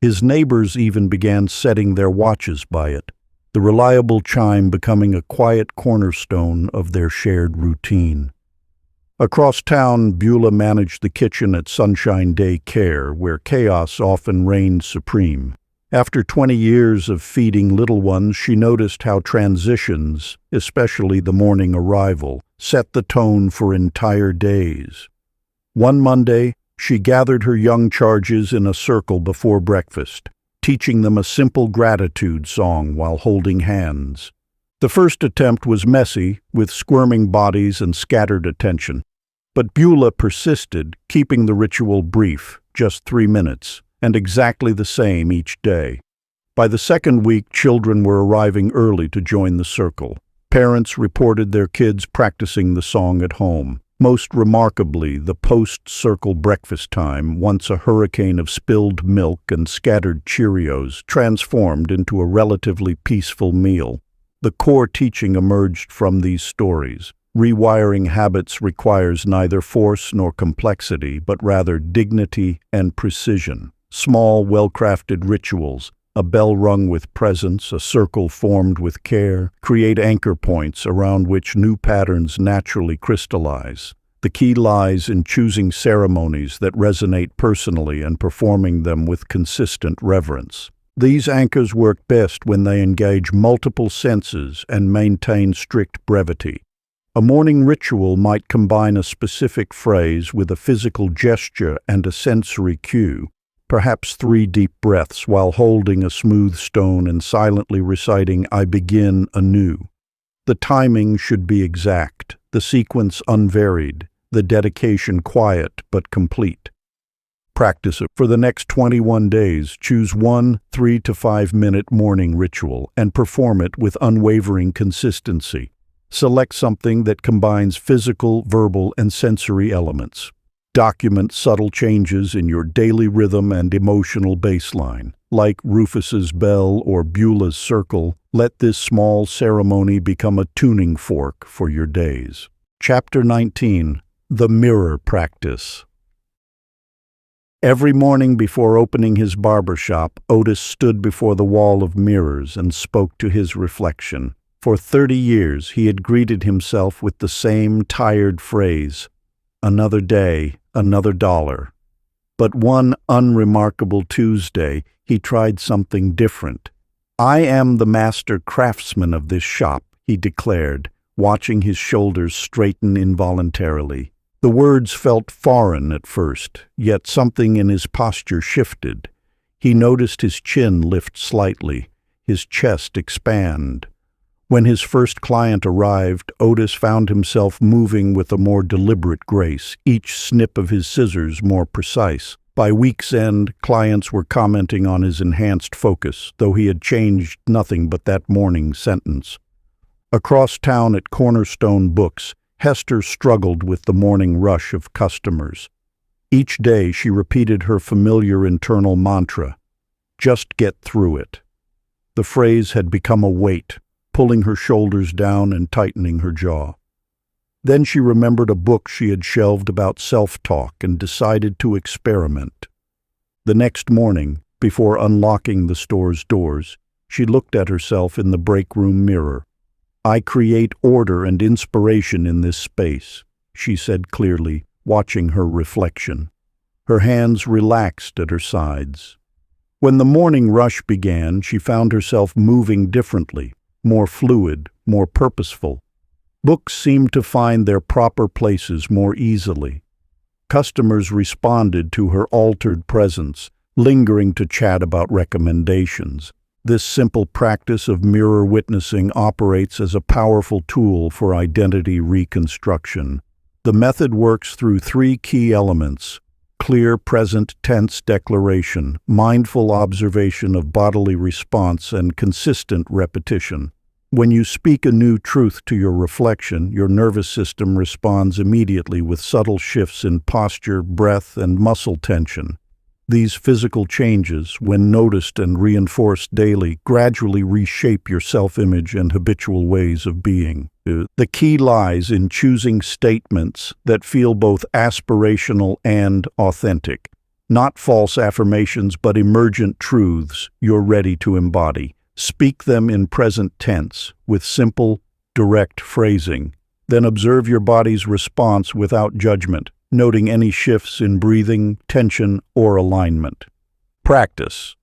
His neighbors even began setting their watches by it, the reliable chime becoming a quiet cornerstone of their shared routine. Across town, Beulah managed the kitchen at Sunshine Day Care, where chaos often reigned supreme. After 20 years of feeding little ones, she noticed how transitions, especially the morning arrival, set the tone for entire days. One Monday, she gathered her young charges in a circle before breakfast, teaching them a simple gratitude song while holding hands. The first attempt was messy, with squirming bodies and scattered attention. But Beulah persisted, keeping the ritual brief, just 3 minutes, and exactly the same each day. By the second week, children were arriving early to join the circle. Parents reported their kids practicing the song at home. Most remarkably, the post-circle breakfast time, once a hurricane of spilled milk and scattered Cheerios, transformed into a relatively peaceful meal. The core teaching emerged from these stories. Rewiring habits requires neither force nor complexity, but rather dignity and precision. Small, well-crafted rituals, a bell rung with presence, a circle formed with care, create anchor points around which new patterns naturally crystallize. The key lies in choosing ceremonies that resonate personally and performing them with consistent reverence. These anchors work best when they engage multiple senses and maintain strict brevity. A morning ritual might combine a specific phrase with a physical gesture and a sensory cue, perhaps 3 deep breaths while holding a smooth stone and silently reciting, "I begin anew." The timing should be exact, the sequence unvaried, the dedication quiet but complete. Practice it. For the next 21 days, choose one 3 to 5 minute morning ritual and perform it with unwavering consistency. Select something that combines physical, verbal, and sensory elements. Document subtle changes in your daily rhythm and emotional baseline. Like Rufus's bell or Beulah's circle, let this small ceremony become a tuning fork for your days. Chapter 19. The Mirror Practice. Every morning before opening his barber shop, Otis stood before the wall of mirrors and spoke to his reflection. For 30 years, he had greeted himself with the same tired phrase, "Another day, another dollar." But one unremarkable Tuesday, he tried something different. "I am the master craftsman of this shop," he declared, watching his shoulders straighten involuntarily. The words felt foreign at first, yet something in his posture shifted. He noticed his chin lift slightly, his chest expand. When his first client arrived, Otis found himself moving with a more deliberate grace, each snip of his scissors more precise. By week's end, clients were commenting on his enhanced focus, though he had changed nothing but that morning's sentence. Across town at Cornerstone Books, Hester struggled with the morning rush of customers. Each day she repeated her familiar internal mantra, "Just get through it." The phrase had become a weight, pulling her shoulders down and tightening her jaw. Then she remembered a book she had shelved about self-talk and decided to experiment. The next morning, before unlocking the store's doors, she looked at herself in the break-room mirror. "I create order and inspiration in this space," she said clearly, watching her reflection. Her hands relaxed at her sides. When the morning rush began, she found herself moving differently, more fluid, more purposeful. Books seemed to find their proper places more easily. Customers responded to her altered presence, lingering to chat about recommendations. This simple practice of mirror witnessing operates as a powerful tool for identity reconstruction. The method works through 3 key elements: clear present tense declaration, mindful observation of bodily response, and consistent repetition. When you speak a new truth to your reflection, your nervous system responds immediately with subtle shifts in posture, breath, and muscle tension. These physical changes, when noticed and reinforced daily, gradually reshape your self-image and habitual ways of being. The key lies in choosing statements that feel both aspirational and authentic. Not false affirmations, but emergent truths you're ready to embody. Speak them in present tense, with simple, direct phrasing. Then observe your body's response without judgment, noting any shifts in breathing, tension, or alignment. Practice.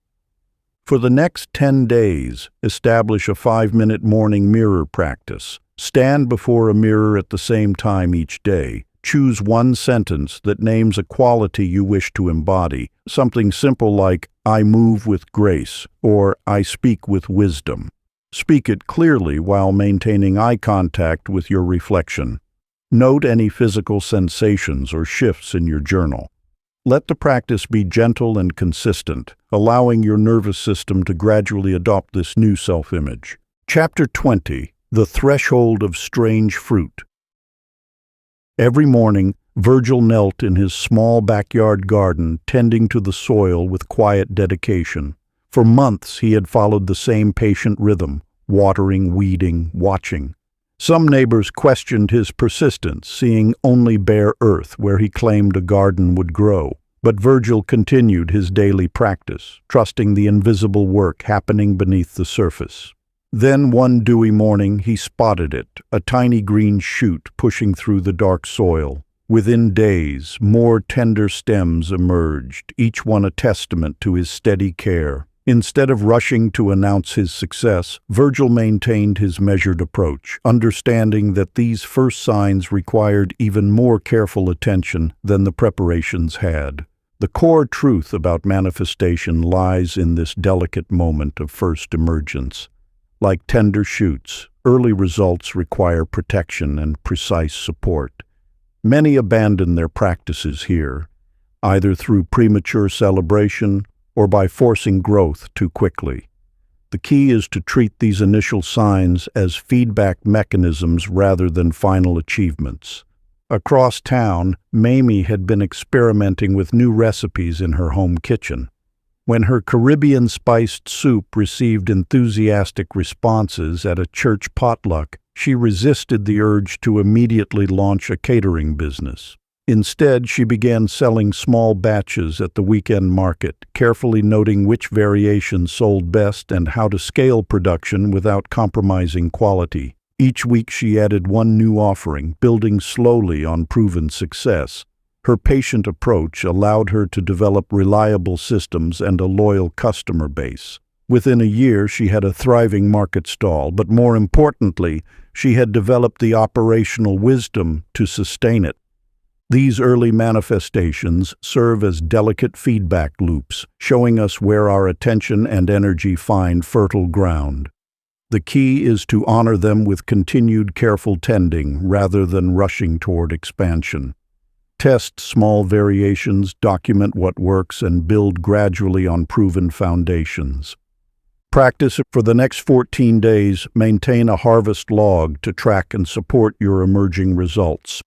For the next 10 days, establish a 5-minute morning mirror practice. Stand before a mirror at the same time each day. Choose one sentence that names a quality you wish to embody. Something simple like, "I move with grace," or "I speak with wisdom." Speak it clearly while maintaining eye contact with your reflection. Note any physical sensations or shifts in your journal. Let the practice be gentle and consistent, allowing your nervous system to gradually adopt this new self-image. Chapter 20. The Threshold of Strange Fruit. Every morning, Virgil knelt in his small backyard garden, tending to the soil with quiet dedication. For months, he had followed the same patient rhythm, watering, weeding, watching. Some neighbors questioned his persistence, seeing only bare earth where he claimed a garden would grow. But Virgil continued his daily practice, trusting the invisible work happening beneath the surface. Then one dewy morning he spotted it, a tiny green shoot pushing through the dark soil. Within days, more tender stems emerged, each one a testament to his steady care. Instead of rushing to announce his success, Virgil maintained his measured approach, understanding that these first signs required even more careful attention than the preparations had. The core truth about manifestation lies in this delicate moment of first emergence. Like tender shoots, early results require protection and precise support. Many abandon their practices here, either through premature celebration or by forcing growth too quickly. The key is to treat these initial signs as feedback mechanisms rather than final achievements. Across town, Mamie had been experimenting with new recipes in her home kitchen. When her Caribbean-spiced soup received enthusiastic responses at a church potluck, she resisted the urge to immediately launch a catering business. Instead, she began selling small batches at the weekend market, carefully noting which variations sold best and how to scale production without compromising quality. Each week she added one new offering, building slowly on proven success. Her patient approach allowed her to develop reliable systems and a loyal customer base. Within a year, she had a thriving market stall, but more importantly, she had developed the operational wisdom to sustain it. These early manifestations serve as delicate feedback loops, showing us where our attention and energy find fertile ground. The key is to honor them with continued careful tending rather than rushing toward expansion. Test small variations, document what works, and build gradually on proven foundations. Practice for the next 14 days. Maintain a harvest log to track and support your emerging results.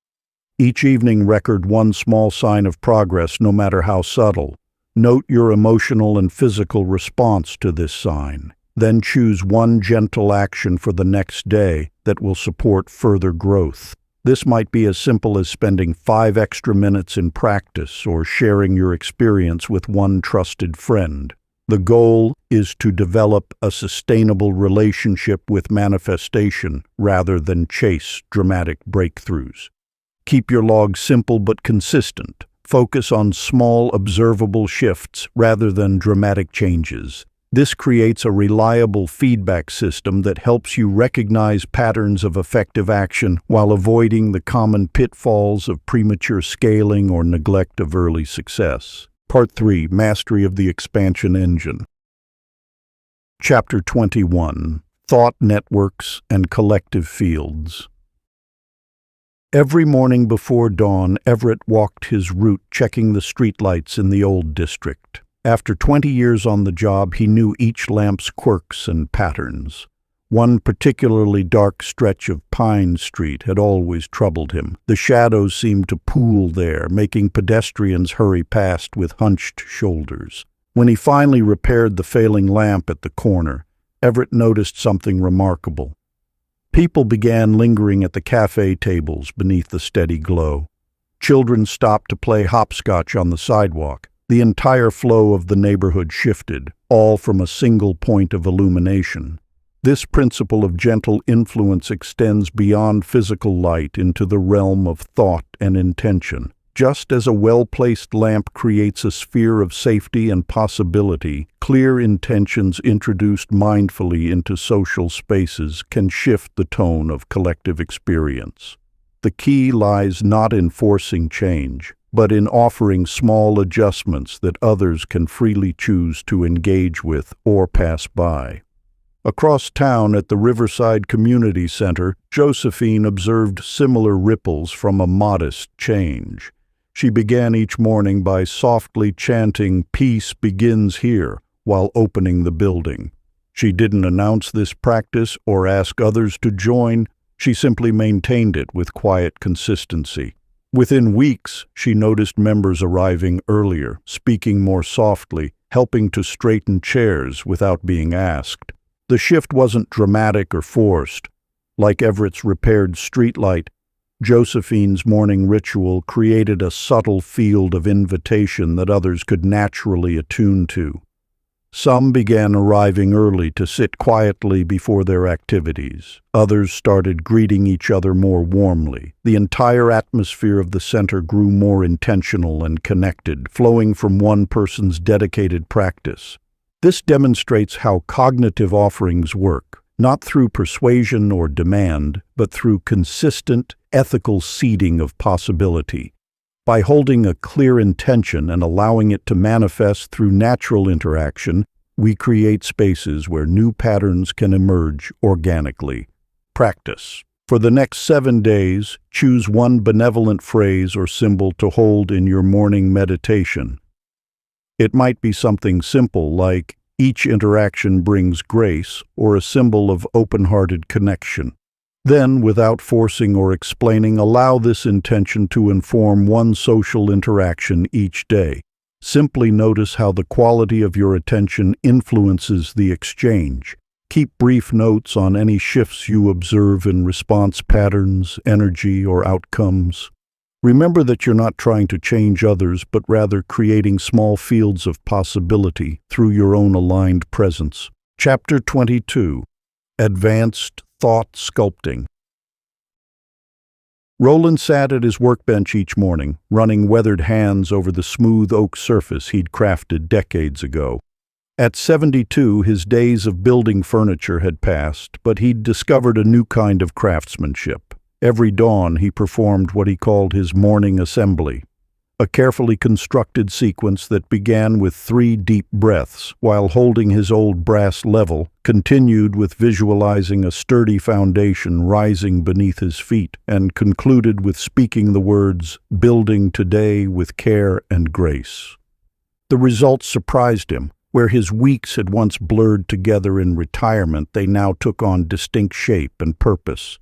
Each evening, record one small sign of progress, no matter how subtle. Note your emotional and physical response to this sign. Then choose one gentle action for the next day that will support further growth. This might be as simple as spending 5 extra minutes in practice or sharing your experience with one trusted friend. The goal is to develop a sustainable relationship with manifestation rather than chase dramatic breakthroughs. Keep your log simple but consistent. Focus on small, observable shifts rather than dramatic changes. This creates a reliable feedback system that helps you recognize patterns of effective action while avoiding the common pitfalls of premature scaling or neglect of early success. Part 3. Mastery of the Expansion Engine. Chapter 21. Thought Networks and Collective Fields. Every morning before dawn, Everett walked his route, checking the streetlights in the old district. After 20 years on the job, he knew each lamp's quirks and patterns. One particularly dark stretch of Pine Street had always troubled him. The shadows seemed to pool there, making pedestrians hurry past with hunched shoulders. When he finally repaired the failing lamp at the corner, Everett noticed something remarkable. People began lingering at the cafe tables beneath the steady glow. Children stopped to play hopscotch on the sidewalk. The entire flow of the neighborhood shifted, all from a single point of illumination. This principle of gentle influence extends beyond physical light into the realm of thought and intention. Just as a well-placed lamp creates a sphere of safety and possibility, clear intentions introduced mindfully into social spaces can shift the tone of collective experience. The key lies not in forcing change, but in offering small adjustments that others can freely choose to engage with or pass by. Across town at the Riverside Community Center, Josephine observed similar ripples from a modest change. She began each morning by softly chanting, "Peace begins here," while opening the building. She didn't announce this practice or ask others to join. She simply maintained it with quiet consistency. Within weeks, she noticed members arriving earlier, speaking more softly, helping to straighten chairs without being asked. The shift wasn't dramatic or forced. Like Everett's repaired streetlight, Josephine's morning ritual created a subtle field of invitation that others could naturally attune to. Some began arriving early to sit quietly before their activities. Others started greeting each other more warmly. The entire atmosphere of the center grew more intentional and connected, flowing from one person's dedicated practice. This demonstrates how cognitive offerings work, not through persuasion or demand, but through consistent, ethical seeding of possibility. By holding a clear intention and allowing it to manifest through natural interaction, we create spaces where new patterns can emerge organically. Practice. For the next 7 days, choose one benevolent phrase or symbol to hold in your morning meditation. It might be something simple like, "Each interaction brings grace," or a symbol of open-hearted connection. Then, without forcing or explaining, allow this intention to inform one social interaction each day. Simply notice how the quality of your attention influences the exchange. Keep brief notes on any shifts you observe in response patterns, energy, or outcomes. Remember that you're not trying to change others, but rather creating small fields of possibility through your own aligned presence. Chapter 22. Advanced Thought Sculpting. Roland sat at his workbench each morning, running weathered hands over the smooth oak surface he'd crafted decades ago. At 72, his days of building furniture had passed, but he'd discovered a new kind of craftsmanship. Every dawn he performed what he called his morning assembly, a carefully constructed sequence that began with 3 deep breaths while holding his old brass level, continued with visualizing a sturdy foundation rising beneath his feet, and concluded with speaking the words, "Building today with care and grace." The results surprised him. Where his weeks had once blurred together in retirement, they now took on distinct shape and purpose.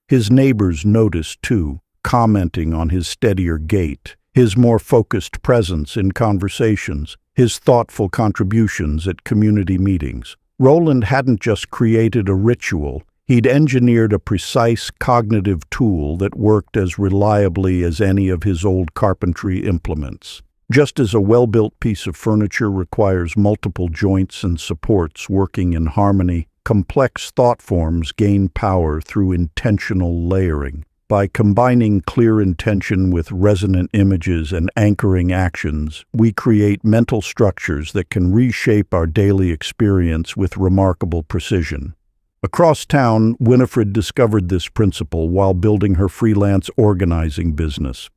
His neighbors noticed, too, commenting on his steadier gait, his more focused presence in conversations, his thoughtful contributions at community meetings. Roland hadn't just created a ritual, he'd engineered a precise cognitive tool that worked as reliably as any of his old carpentry implements. Just as a well-built piece of furniture requires multiple joints and supports working in harmony, complex thought forms gain power through intentional layering. By combining clear intention with resonant images and anchoring actions, we create mental structures that can reshape our daily experience with remarkable precision. Across town, Winifred discovered this principle while building her freelance organizing business.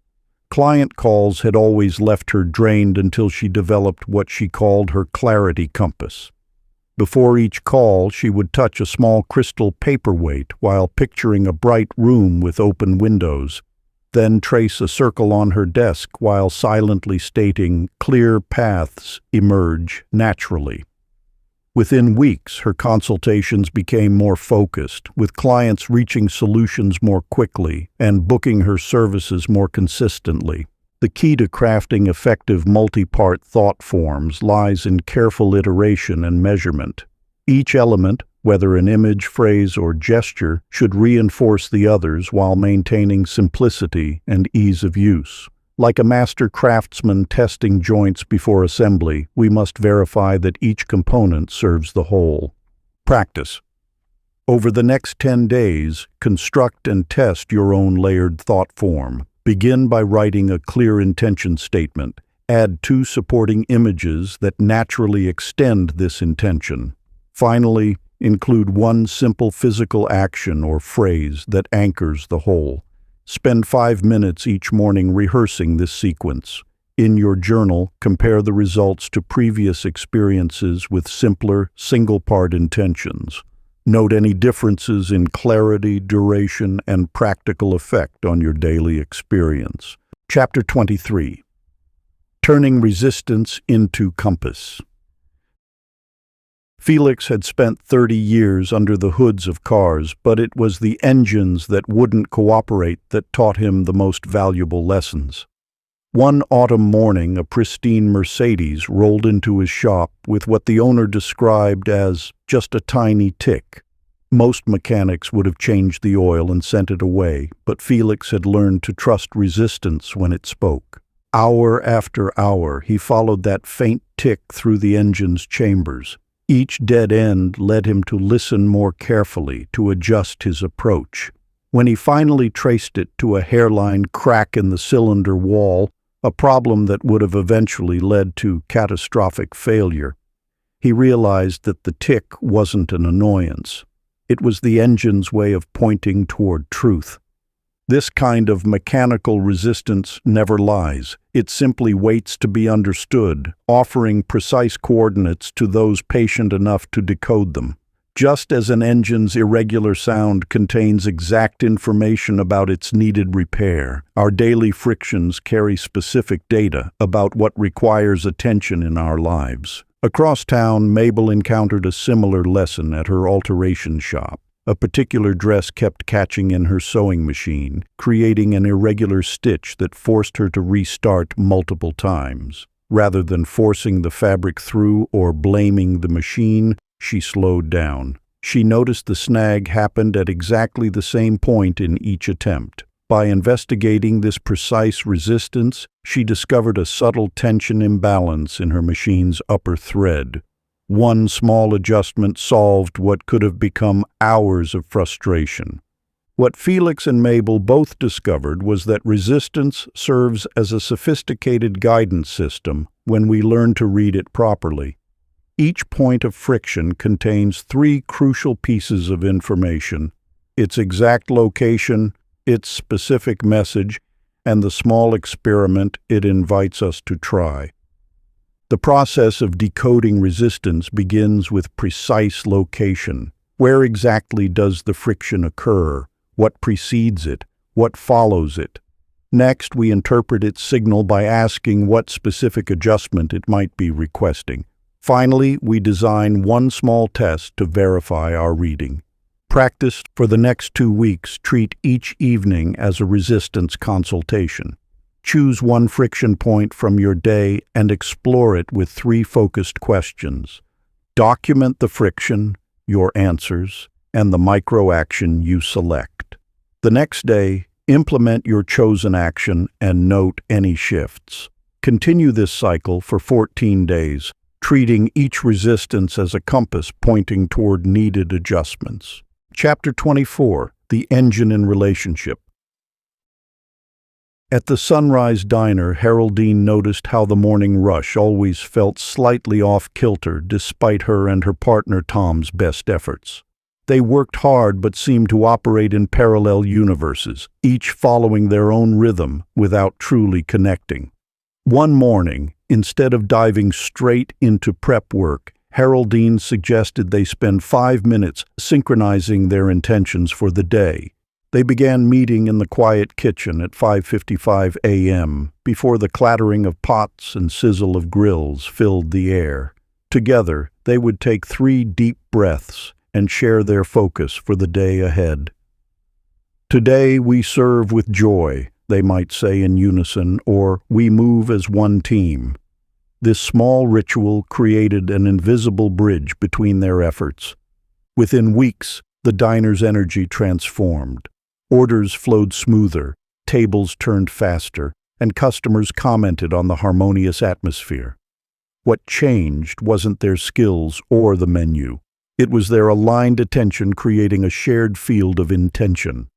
Client calls had always left her drained until she developed what she called her clarity compass. Before each call, she would touch a small crystal paperweight while picturing a bright room with open windows, then trace a circle on her desk while silently stating, "Clear paths emerge naturally." Within weeks, her consultations became more focused, with clients reaching solutions more quickly and booking her services more consistently. The key to crafting effective multi-part thought forms lies in careful iteration and measurement. Each element, whether an image, phrase, or gesture, should reinforce the others while maintaining simplicity and ease of use. Like a master craftsman testing joints before assembly, we must verify that each component serves the whole. Practice. Over the next 10 days, construct and test your own layered thought form. Begin by writing a clear intention statement. Add 2 supporting images that naturally extend this intention. Finally, include 1 simple physical action or phrase that anchors the whole. Spend 5 minutes each morning rehearsing this sequence. In your journal, compare the results to previous experiences with simpler, single-part intentions. Note any differences in clarity, duration, and practical effect on your daily experience. Chapter 23. Turning Resistance into Compass. Felix had spent 30 years under the hoods of cars, but it was the engines that wouldn't cooperate that taught him the most valuable lessons. One autumn morning, a pristine Mercedes rolled into his shop with what the owner described as just a tiny tick. Most mechanics would have changed the oil and sent it away, but Felix had learned to trust resistance when it spoke. Hour after hour, he followed that faint tick through the engine's chambers. Each dead end led him to listen more carefully, to adjust his approach. When he finally traced it to a hairline crack in the cylinder wall, a problem that would have eventually led to catastrophic failure, he realized that the tick wasn't an annoyance. It was the engine's way of pointing toward truth. This kind of mechanical resistance never lies. It simply waits to be understood, offering precise coordinates to those patient enough to decode them. Just as an engine's irregular sound contains exact information about its needed repair, our daily frictions carry specific data about what requires attention in our lives. Across town, Mabel encountered a similar lesson at her alteration shop. A particular dress kept catching in her sewing machine, creating an irregular stitch that forced her to restart multiple times. Rather than forcing the fabric through or blaming the machine, she slowed down. She noticed the snag happened at exactly the same point in each attempt. By investigating this precise resistance, she discovered a subtle tension imbalance in her machine's upper thread. One small adjustment solved what could have become hours of frustration. What Felix and Mabel both discovered was that resistance serves as a sophisticated guidance system when we learn to read it properly. Each point of friction contains 3 crucial pieces of information: its exact location, its specific message, and the small experiment it invites us to try. The process of decoding resistance begins with precise location. Where exactly does the friction occur? What precedes it? What follows it? Next, we interpret its signal by asking what specific adjustment it might be requesting. Finally, we design one small test to verify our reading. Practice for the next 2 weeks. Treat each evening as a resistance consultation. Choose one friction point from your day and explore it with 3 focused questions. Document the friction, your answers, and the micro-action you select. The next day, implement your chosen action and note any shifts. Continue this cycle for 14 days, treating each resistance as a compass pointing toward needed adjustments. Chapter 24. The Engine in Relationship. At the Sunrise Diner, Haroldine noticed how the morning rush always felt slightly off-kilter despite her and her partner Tom's best efforts. They worked hard but seemed to operate in parallel universes, each following their own rhythm without truly connecting. One morning, instead of diving straight into prep work, Haroldine suggested they spend 5 minutes synchronizing their intentions for the day. They began meeting in the quiet kitchen at 5:55 a.m. before the clattering of pots and sizzle of grills filled the air. Together, They would take 3 deep breaths and share their focus for the day ahead. "Today we serve with joy," they might say in unison, or "we move as one team." This small ritual created an invisible bridge between their efforts. Within weeks, the diner's energy transformed. Orders flowed smoother, tables turned faster, and customers commented on the harmonious atmosphere. What changed wasn't their skills or the menu. It was their aligned attention creating a shared field of intention.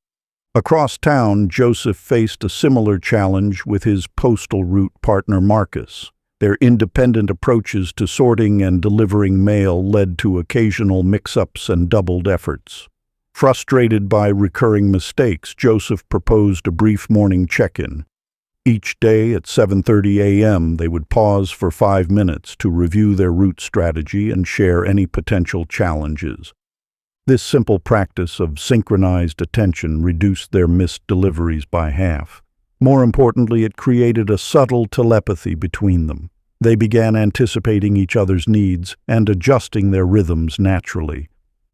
Across town, Joseph faced a similar challenge with his postal route partner Marcus. Their independent approaches to sorting and delivering mail led to occasional mix-ups and doubled efforts. Frustrated by recurring mistakes, Joseph proposed a brief morning check-in. Each day at 7:30 a.m., they would pause for 5 minutes to review their route strategy and share any potential challenges. This simple practice of synchronized attention reduced their missed deliveries by half. More importantly, it created a subtle telepathy between them. They began anticipating each other's needs and adjusting their rhythms naturally.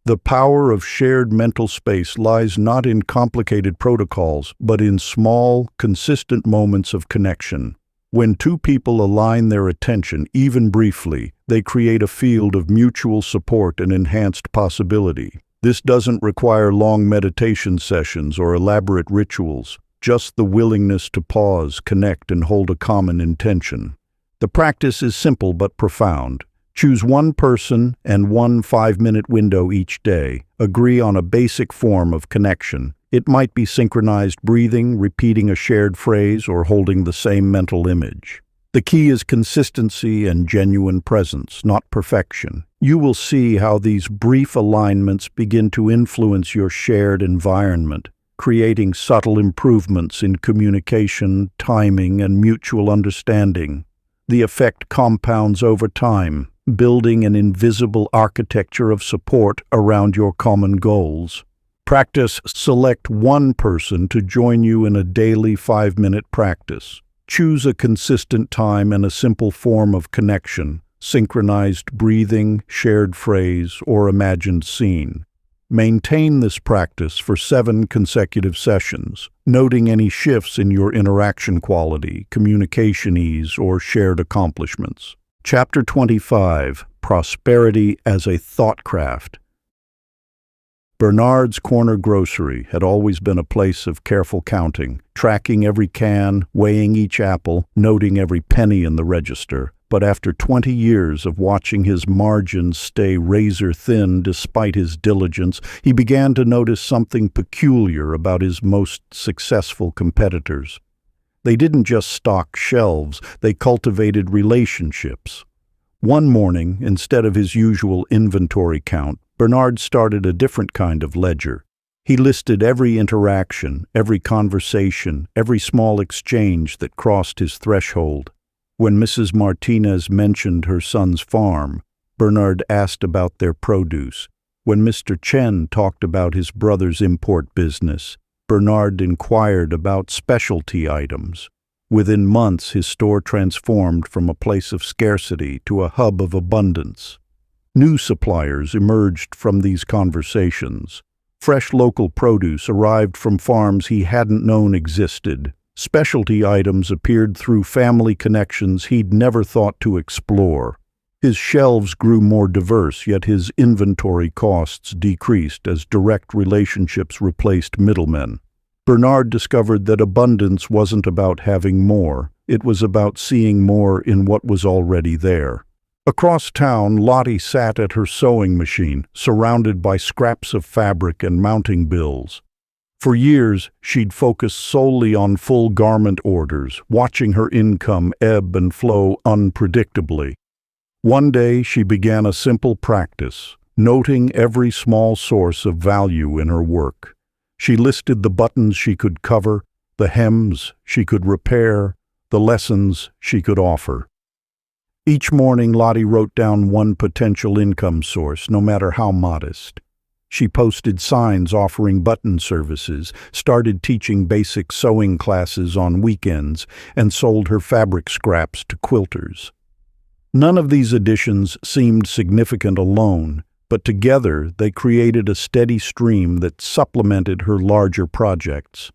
The power of shared mental space lies not in complicated protocols, but in small, consistent moments of connection. When 2 people align their attention, even briefly, they create a field of mutual support and enhanced possibility. This doesn't require long meditation sessions or elaborate rituals, just the willingness to pause, connect, and hold a common intention. The practice is simple but profound. Choose one person and one 5-minute window each day. Agree on a basic form of connection. It might be synchronized breathing, repeating a shared phrase, or holding the same mental image. The key is consistency and genuine presence, not perfection. You will see how these brief alignments begin to influence your shared environment, creating subtle improvements in communication, timing, and mutual understanding. The effect compounds over time, building an invisible architecture of support around your common goals. Practice. Select one person to join you in a daily 5-minute practice. Choose a consistent time and a simple form of connection, synchronized breathing, shared phrase, or imagined scene. Maintain this practice for 7 consecutive sessions, noting any shifts in your interaction quality, communication ease, or shared accomplishments. Chapter 25. Prosperity as a Thought Craft. Bernard's Corner Grocery had always been a place of careful counting, tracking every can, weighing each apple, noting every penny in the register. But after 20 years of watching his margins stay razor-thin despite his diligence, he began to notice something peculiar about his most successful competitors. They didn't just stock shelves, they cultivated relationships. One morning, instead of his usual inventory count, Bernard started a different kind of ledger. He listed every interaction, every conversation, every small exchange that crossed his threshold. When Mrs. Martinez mentioned her son's farm, Bernard asked about their produce. When Mr. Chen talked about his brother's import business, Bernard inquired about specialty items. Within months, his store transformed from a place of scarcity to a hub of abundance. New suppliers emerged from these conversations. Fresh local produce arrived from farms he hadn't known existed. Specialty items appeared through family connections he'd never thought to explore. His shelves grew more diverse, yet his inventory costs decreased as direct relationships replaced middlemen. Bernard discovered that abundance wasn't about having more, it was about seeing more in what was already there. Across town, Lottie sat at her sewing machine, surrounded by scraps of fabric and mounting bills. For years, she'd focused solely on full garment orders, watching her income ebb and flow unpredictably. One day, she began a simple practice, noting every small source of value in her work. She listed the buttons she could cover, the hems she could repair, the lessons she could offer. Each morning, Lottie wrote down one potential income source, no matter how modest. She posted signs offering button services, started teaching basic sewing classes on weekends, and sold her fabric scraps to quilters. None of these additions seemed significant alone, but together they created a steady stream that supplemented her larger projects.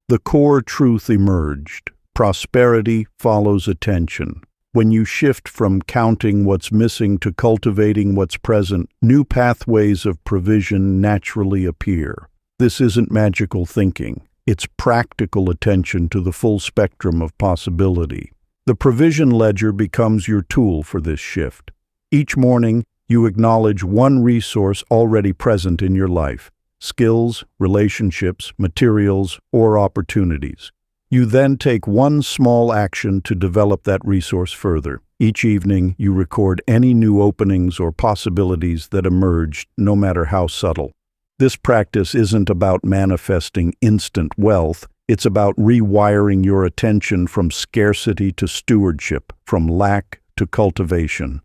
The core truth emerged: prosperity follows attention. When you shift from counting what's missing to cultivating what's present, new pathways of provision naturally appear. This isn't magical thinking. It's practical attention to the full spectrum of possibility. The provision ledger becomes your tool for this shift. Each morning, you acknowledge one resource already present in your life: skills, relationships, materials, or opportunities. You then take one small action to develop that resource further. Each evening, you record any new openings or possibilities that emerged, no matter how subtle. This practice isn't about manifesting instant wealth. It's about rewiring your attention from scarcity to stewardship, from lack to cultivation.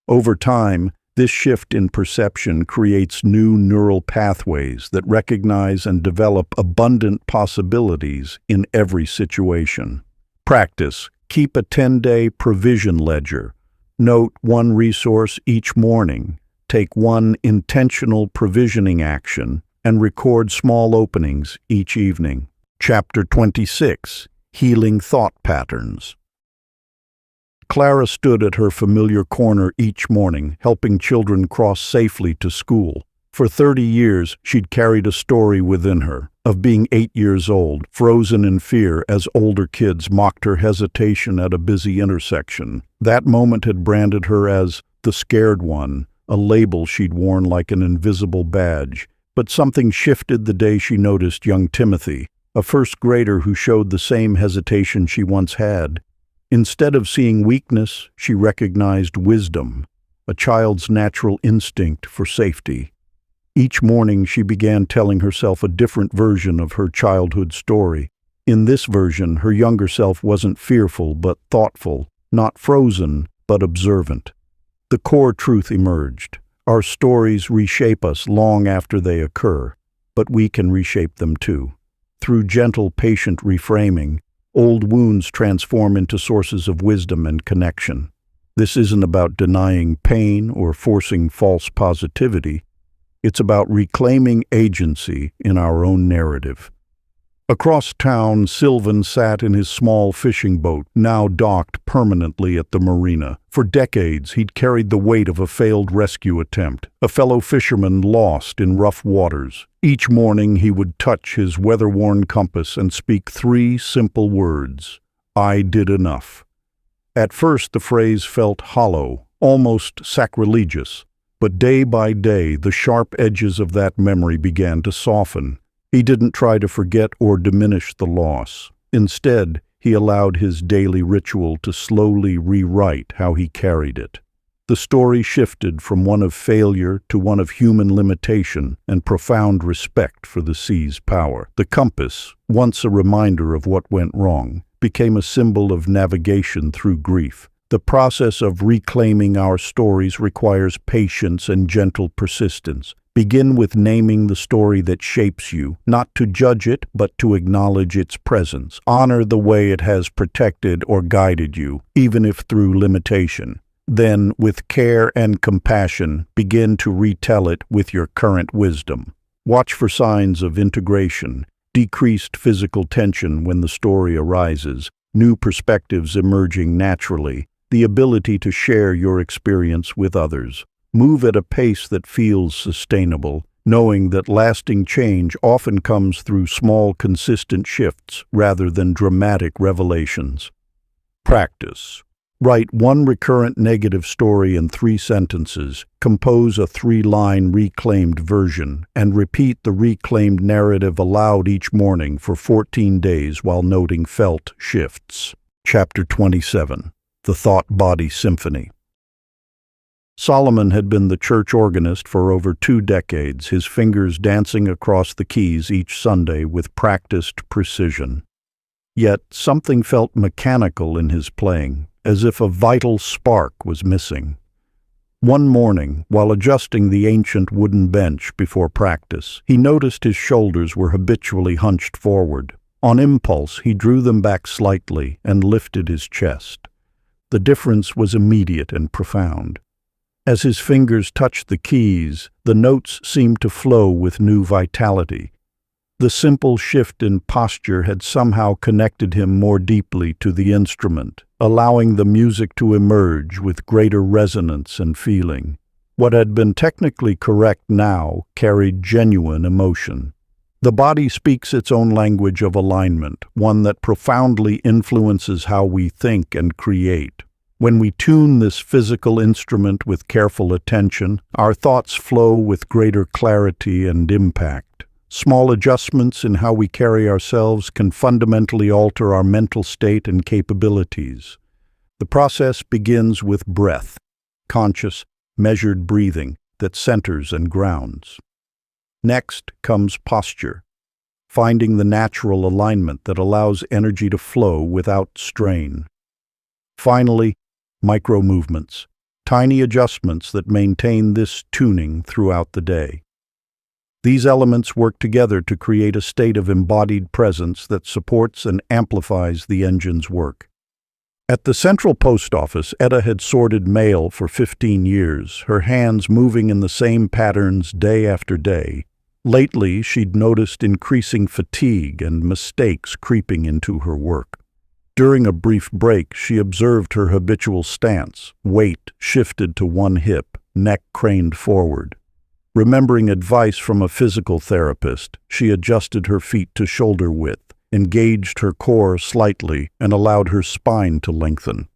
Over time, this shift in perception creates new neural pathways that recognize and develop abundant possibilities in every situation. Practice. Keep a 10-day provision ledger. Note one resource each morning. Take one intentional provisioning action and record small openings each evening. Chapter 26. Healing Thought Patterns. Clara stood at her familiar corner each morning, helping children cross safely to school. For 30 years, she'd carried a story within her, of being 8 years old, frozen in fear as older kids mocked her hesitation at a busy intersection. That moment had branded her as the scared one, a label she'd worn like an invisible badge. But something shifted the day she noticed young Timothy, a first grader who showed the same hesitation she once had. Instead of seeing weakness, she recognized wisdom, a child's natural instinct for safety. Each morning, she began telling herself a different version of her childhood story. In this version, her younger self wasn't fearful but thoughtful, not frozen but observant. The core truth emerged. Our stories reshape us long after they occur, but we can reshape them too. Through gentle, patient reframing, old wounds transform into sources of wisdom and connection. This isn't about denying pain or forcing false positivity. It's about reclaiming agency in our own narrative. Across town, Sylvan sat in his small fishing boat, now docked permanently at the marina. For decades, he'd carried the weight of a failed rescue attempt, a fellow fisherman lost in rough waters. Each morning, he would touch his weather-worn compass and speak 3 simple words: "I did enough." At first, the phrase felt hollow, almost sacrilegious. But day by day, the sharp edges of that memory began to soften. He didn't try to forget or diminish the loss. Instead, he allowed his daily ritual to slowly rewrite how he carried it. The story shifted from one of failure to one of human limitation and profound respect for the sea's power. The compass, once a reminder of what went wrong, became a symbol of navigation through grief. The process of reclaiming our stories requires patience and gentle persistence. Begin with naming the story that shapes you, not to judge it, but to acknowledge its presence. Honor the way it has protected or guided you, even if through limitation. Then, with care and compassion, begin to retell it with your current wisdom. Watch for signs of integration, decreased physical tension when the story arises, new perspectives emerging naturally, the ability to share your experience with others. Move at a pace that feels sustainable, knowing that lasting change often comes through small, consistent shifts rather than dramatic revelations. Practice. Write one recurrent negative story in 3 sentences, compose a 3-line reclaimed version, and repeat the reclaimed narrative aloud each morning for 14 days while noting felt shifts. Chapter 27. The Thought-Body Symphony. Solomon had been the church organist for over 2 decades, his fingers dancing across the keys each Sunday with practiced precision. Yet something felt mechanical in his playing, as if a vital spark was missing. One morning, while adjusting the ancient wooden bench before practice, he noticed his shoulders were habitually hunched forward. On impulse, he drew them back slightly and lifted his chest. The difference was immediate and profound. As his fingers touched the keys, the notes seemed to flow with new vitality. The simple shift in posture had somehow connected him more deeply to the instrument, allowing the music to emerge with greater resonance and feeling. What had been technically correct now carried genuine emotion. The body speaks its own language of alignment, one that profoundly influences how we think and create. When we tune this physical instrument with careful attention, our thoughts flow with greater clarity and impact. Small adjustments in how we carry ourselves can fundamentally alter our mental state and capabilities. The process begins with breath, conscious, measured breathing that centers and grounds. Next comes posture, finding the natural alignment that allows energy to flow without strain. Finally, micro-movements, tiny adjustments that maintain this tuning throughout the day. These elements work together to create a state of embodied presence that supports and amplifies the engine's work. At the Central Post Office, Etta had sorted mail for 15 years, her hands moving in the same patterns day after day. Lately, she'd noticed increasing fatigue and mistakes creeping into her work. During a brief break, she observed her habitual stance, weight shifted to one hip, neck craned forward. Remembering advice from a physical therapist, she adjusted her feet to shoulder width, engaged her core slightly, and allowed her spine to lengthen.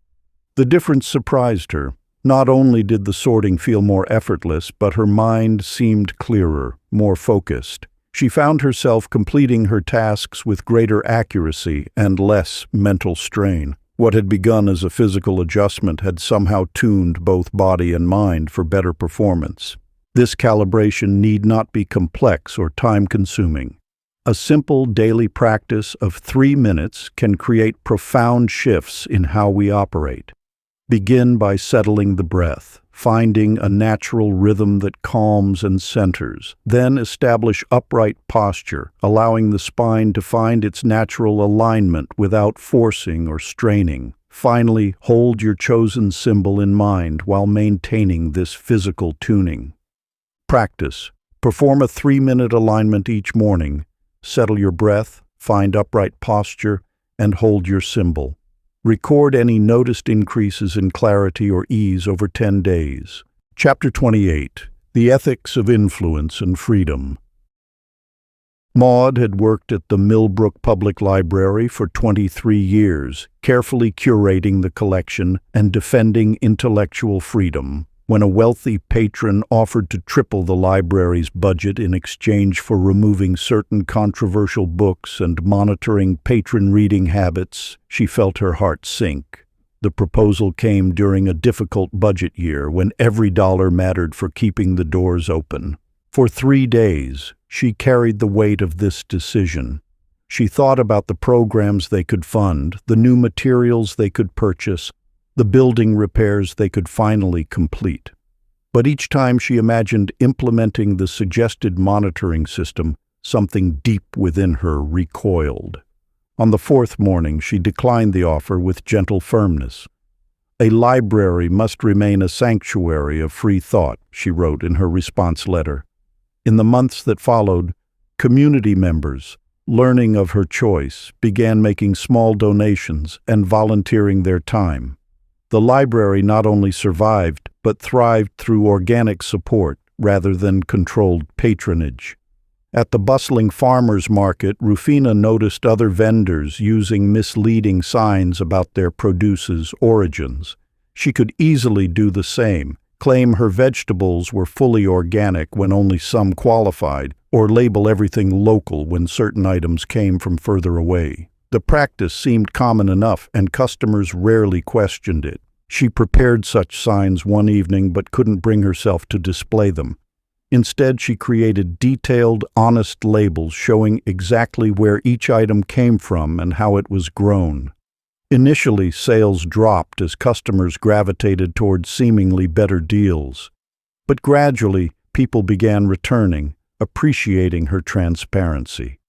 The difference surprised her. Not only did the sorting feel more effortless, but her mind seemed clearer, more focused. She found herself completing her tasks with greater accuracy and less mental strain. What had begun as a physical adjustment had somehow tuned both body and mind for better performance. This calibration need not be complex or time-consuming. A simple daily practice of 3 minutes can create profound shifts in how we operate. Begin by settling the breath, finding a natural rhythm that calms and centers. Then establish upright posture, allowing the spine to find its natural alignment without forcing or straining. Finally, hold your chosen symbol in mind while maintaining this physical tuning. Practice. Perform a 3-minute alignment each morning. Settle your breath, find upright posture, and hold your symbol. Record any noticed increases in clarity or ease over 10 days. Chapter 28. The Ethics of Influence and Freedom. Maud had worked at the Millbrook Public Library for 23 years, carefully curating the collection and defending intellectual freedom. When a wealthy patron offered to triple the library's budget in exchange for removing certain controversial books and monitoring patron reading habits, she felt her heart sink. The proposal came during a difficult budget year when every dollar mattered for keeping the doors open. For 3 days, she carried the weight of this decision. She thought about the programs they could fund, the new materials they could purchase, the building repairs they could finally complete. But each time she imagined implementing the suggested monitoring system, something deep within her recoiled. On the 4th morning, she declined the offer with gentle firmness. "A library must remain a sanctuary of free thought," she wrote in her response letter. In the months that followed, community members, learning of her choice, began making small donations and volunteering their time. The library not only survived, but thrived through organic support rather than controlled patronage. At the bustling farmers' market, Rufina noticed other vendors using misleading signs about their produce's origins. She could easily do the same, claim her vegetables were fully organic when only some qualified, or label everything local when certain items came from further away. The practice seemed common enough, and customers rarely questioned it. She prepared such signs one evening but couldn't bring herself to display them. Instead, she created detailed, honest labels showing exactly where each item came from and how it was grown. Initially, sales dropped as customers gravitated toward seemingly better deals. But gradually, people began returning, appreciating her transparency.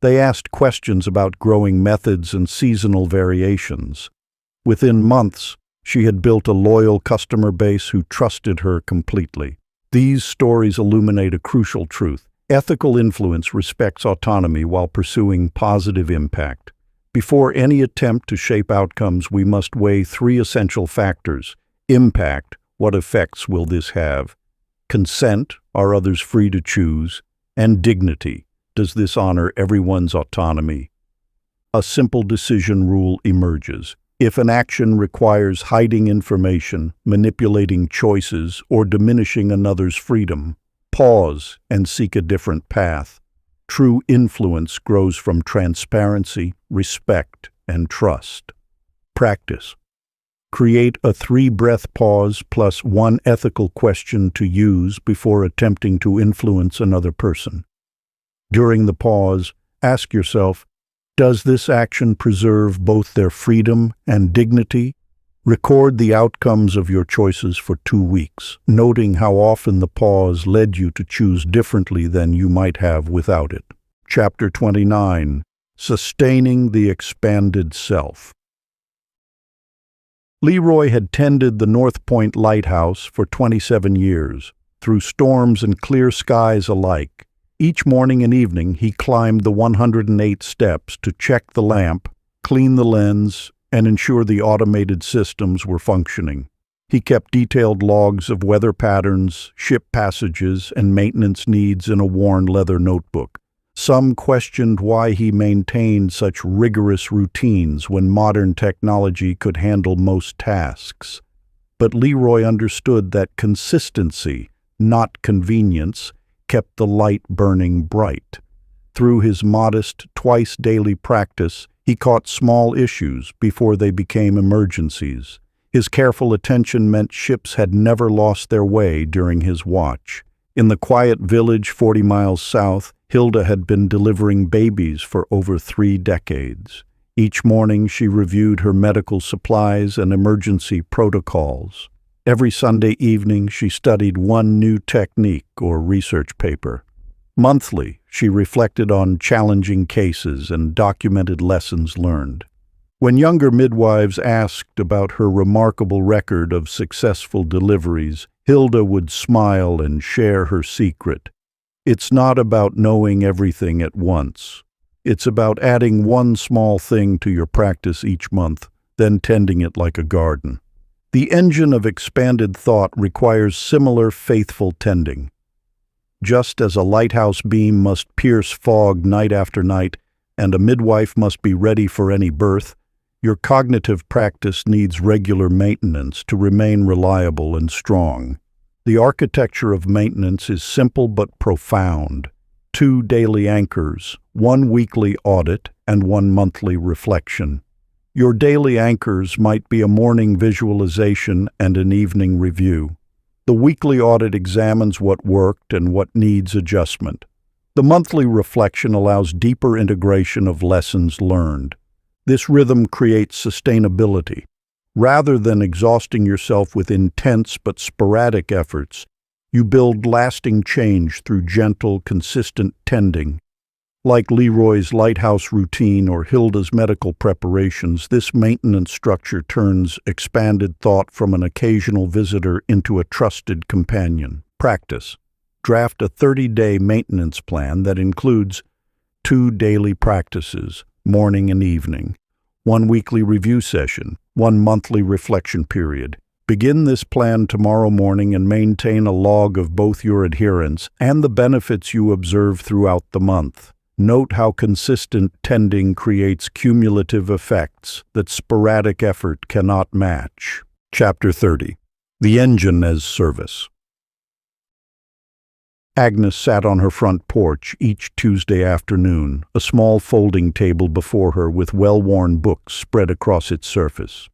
They asked questions about growing methods and seasonal variations. Within months, She had built a loyal customer base who trusted her completely. These stories illuminate a crucial truth. Ethical influence respects autonomy while pursuing positive impact. Before any attempt to shape outcomes, we must weigh three essential factors. Impact, what effects will this have? Consent, are others free to choose? And dignity, does this honor everyone's autonomy? A simple decision rule emerges. If an action requires hiding information, manipulating choices, or diminishing another's freedom, pause and seek a different path. True influence grows from transparency, respect, and trust. Practice. Create a 3-breath pause plus 1 ethical question to use before attempting to influence another person. During the pause, ask yourself, does this action preserve both their freedom and dignity? Record the outcomes of your choices for 2 weeks, noting how often the pause led you to choose differently than you might have without it. Chapter 29. Sustaining the Expanded Self. Leroy had tended the North Point Lighthouse for 27 years, through storms and clear skies alike. Each morning and evening he climbed the 108 steps to check the lamp, clean the lens, and ensure the automated systems were functioning. He kept detailed logs of weather patterns, ship passages, and maintenance needs in a worn leather notebook. Some questioned why he maintained such rigorous routines when modern technology could handle most tasks. But Leroy understood that consistency, not convenience, kept the light burning bright. Through his modest, twice-daily practice, he caught small issues before they became emergencies. His careful attention meant ships had never lost their way during his watch. In the quiet village 40 miles south, Hilda had been delivering babies for over 3 decades. Each morning she reviewed her medical supplies and emergency protocols. Every Sunday evening she studied one new technique or research paper. Monthly, she reflected on challenging cases and documented lessons learned. When younger midwives asked about her remarkable record of successful deliveries, Hilda would smile and share her secret. It's not about knowing everything at once. It's about adding one small thing to your practice each month, then tending it like a garden. The engine of expanded thought requires similar faithful tending. Just as a lighthouse beam must pierce fog night after night, and a midwife must be ready for any birth, your cognitive practice needs regular maintenance to remain reliable and strong. The architecture of maintenance is simple but profound. 2 daily anchors, 1 weekly audit, and 1 monthly reflection. Your daily anchors might be a morning visualization and an evening review. The weekly audit examines what worked and what needs adjustment. The monthly reflection allows deeper integration of lessons learned. This rhythm creates sustainability. Rather than exhausting yourself with intense but sporadic efforts, you build lasting change through gentle, consistent tending. Like Leroy's lighthouse routine or Hilda's medical preparations, this maintenance structure turns expanded thought from an occasional visitor into a trusted companion. Practice. Draft a 30-day maintenance plan that includes 2 daily practices, morning and evening, 1 weekly review session, 1 monthly reflection period. Begin this plan tomorrow morning and maintain a log of both your adherence and the benefits you observe throughout the month. Note how consistent tending creates cumulative effects that sporadic effort cannot match. Chapter 30. The Engine as Service. Agnes sat on her front porch each Tuesday afternoon, a small folding table before her with well-worn books spread across its surface.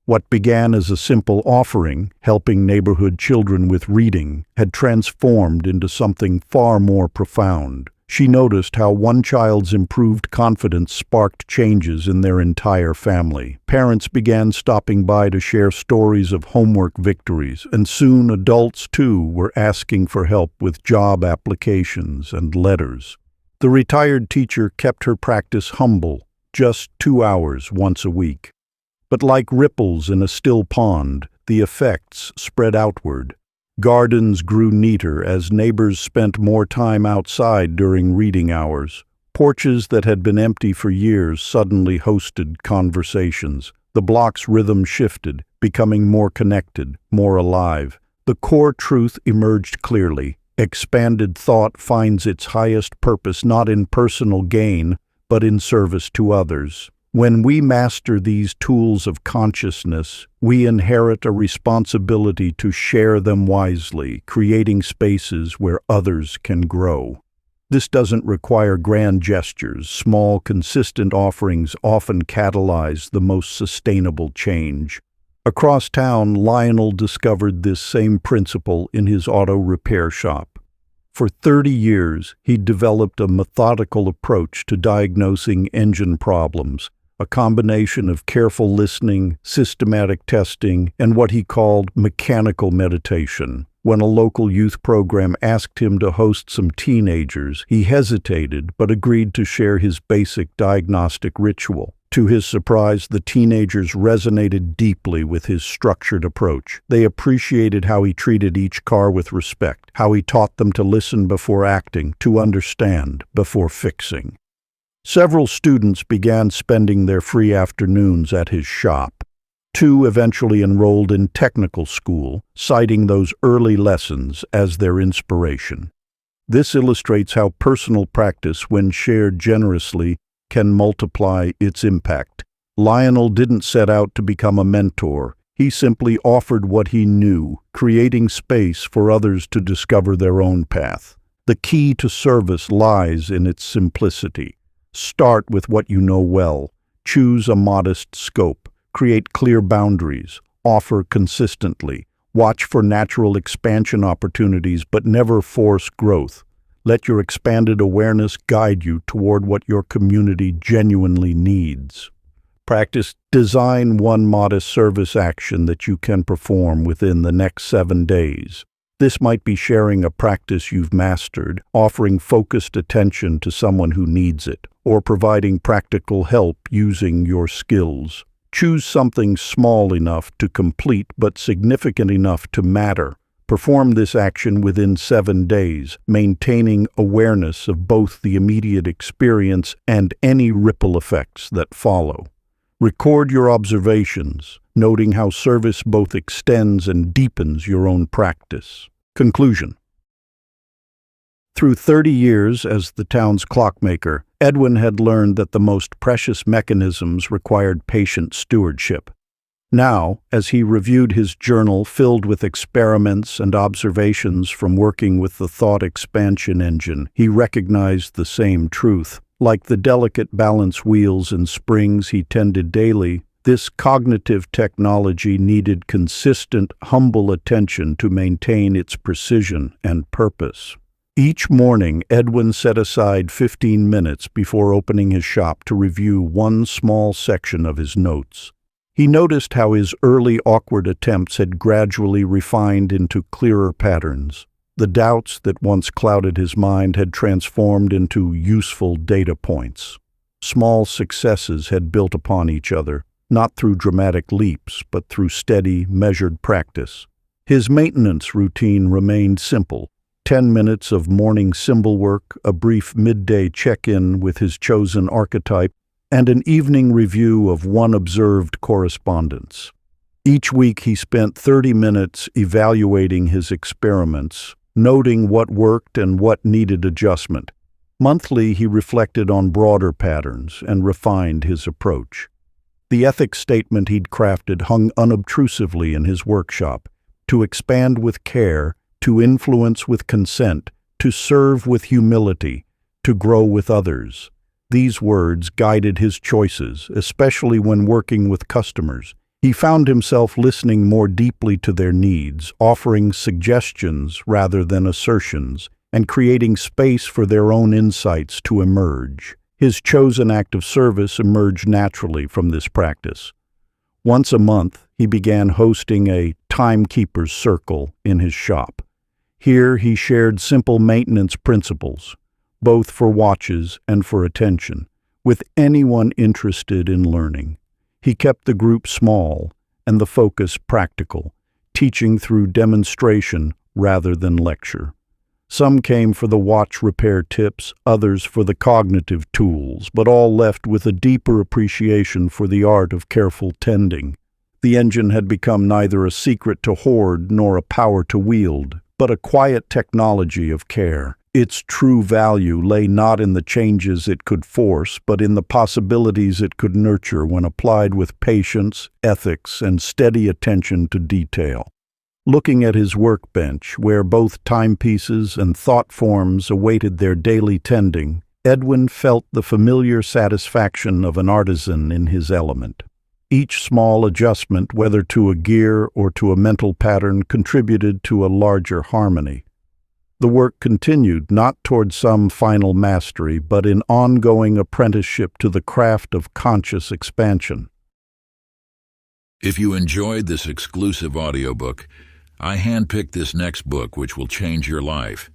What began as a simple offering, helping neighborhood children with reading, had transformed into something far more profound. She noticed how one child's improved confidence sparked changes in their entire family. Parents began stopping by to share stories of homework victories, and soon adults, too, were asking for help with job applications and letters. The retired teacher kept her practice humble, just 2 hours once a week. But like ripples in a still pond, the effects spread outward. Gardens grew neater as neighbors spent more time outside during reading hours. Porches that had been empty for years suddenly hosted conversations. The block's rhythm shifted, becoming more connected, more alive. The core truth emerged clearly. Expanded thought finds its highest purpose not in personal gain, but in service to others. When we master these tools of consciousness, we inherit a responsibility to share them wisely, creating spaces where others can grow. This doesn't require grand gestures. Small, consistent offerings often catalyze the most sustainable change. Across town, Lionel discovered this same principle in his auto repair shop. For 30 years, he'd developed a methodical approach to diagnosing engine problems, a combination of careful listening, systematic testing, and what he called mechanical meditation. When a local youth program asked him to host some teenagers, he hesitated but agreed to share his basic diagnostic ritual. To his surprise, the teenagers resonated deeply with his structured approach. They appreciated how he treated each car with respect, how he taught them to listen before acting, to understand before fixing. Several students began spending their free afternoons at his shop. 2 eventually enrolled in technical school, citing those early lessons as their inspiration. This illustrates how personal practice, when shared generously, can multiply its impact. Lionel didn't set out to become a mentor. He simply offered what he knew, creating space for others to discover their own path. The key to service lies in its simplicity. Start with what you know well. Choose a modest scope. Create clear boundaries. Offer consistently. Watch for natural expansion opportunities, but never force growth. Let your expanded awareness guide you toward what your community genuinely needs. Practice. Design one modest service action that you can perform within the next 7 days. This might be sharing a practice you've mastered, offering focused attention to someone who needs it, or providing practical help using your skills. Choose something small enough to complete but significant enough to matter. Perform this action within 7 days, maintaining awareness of both the immediate experience and any ripple effects that follow. Record your observations, noting how service both extends and deepens your own practice. Conclusion. Through 30 years as the town's clockmaker, Edwin had learned that the most precious mechanisms required patient stewardship. Now, as he reviewed his journal filled with experiments and observations from working with the thought expansion engine, he recognized the same truth. Like the delicate balance wheels and springs he tended daily, this cognitive technology needed consistent, humble attention to maintain its precision and purpose. Each morning, Edwin set aside 15 minutes before opening his shop to review one small section of his notes. He noticed how his early awkward attempts had gradually refined into clearer patterns. The doubts that once clouded his mind had transformed into useful data points. Small successes had built upon each other, not through dramatic leaps, but through steady, measured practice. His maintenance routine remained simple. 10 minutes of morning symbol work, a brief midday check-in with his chosen archetype, and an evening review of one observed correspondence. Each week he spent 30 minutes evaluating his experiments, noting what worked and what needed adjustment. Monthly he reflected on broader patterns and refined his approach. The ethics statement he'd crafted hung unobtrusively in his workshop: to expand with care, to influence with consent, to serve with humility, to grow with others. These words guided his choices, especially when working with customers. He found himself listening more deeply to their needs, offering suggestions rather than assertions, and creating space for their own insights to emerge. His chosen act of service emerged naturally from this practice. Once a month, he began hosting a timekeeper's circle in his shop. Here he shared simple maintenance principles, both for watches and for attention, with anyone interested in learning. He kept the group small and the focus practical, teaching through demonstration rather than lecture. Some came for the watch repair tips, others for the cognitive tools, but all left with a deeper appreciation for the art of careful tending. The engine had become neither a secret to hoard nor a power to wield, but a quiet technology of care. Its true value lay not in the changes it could force, but in the possibilities it could nurture when applied with patience, ethics, and steady attention to detail. Looking at his workbench, where both timepieces and thought forms awaited their daily tending, Edwin felt the familiar satisfaction of an artisan in his element. Each small adjustment, whether to a gear or to a mental pattern, contributed to a larger harmony. The work continued not toward some final mastery, but in ongoing apprenticeship to the craft of conscious expansion. If you enjoyed this exclusive audiobook, I handpicked this next book which will change your life.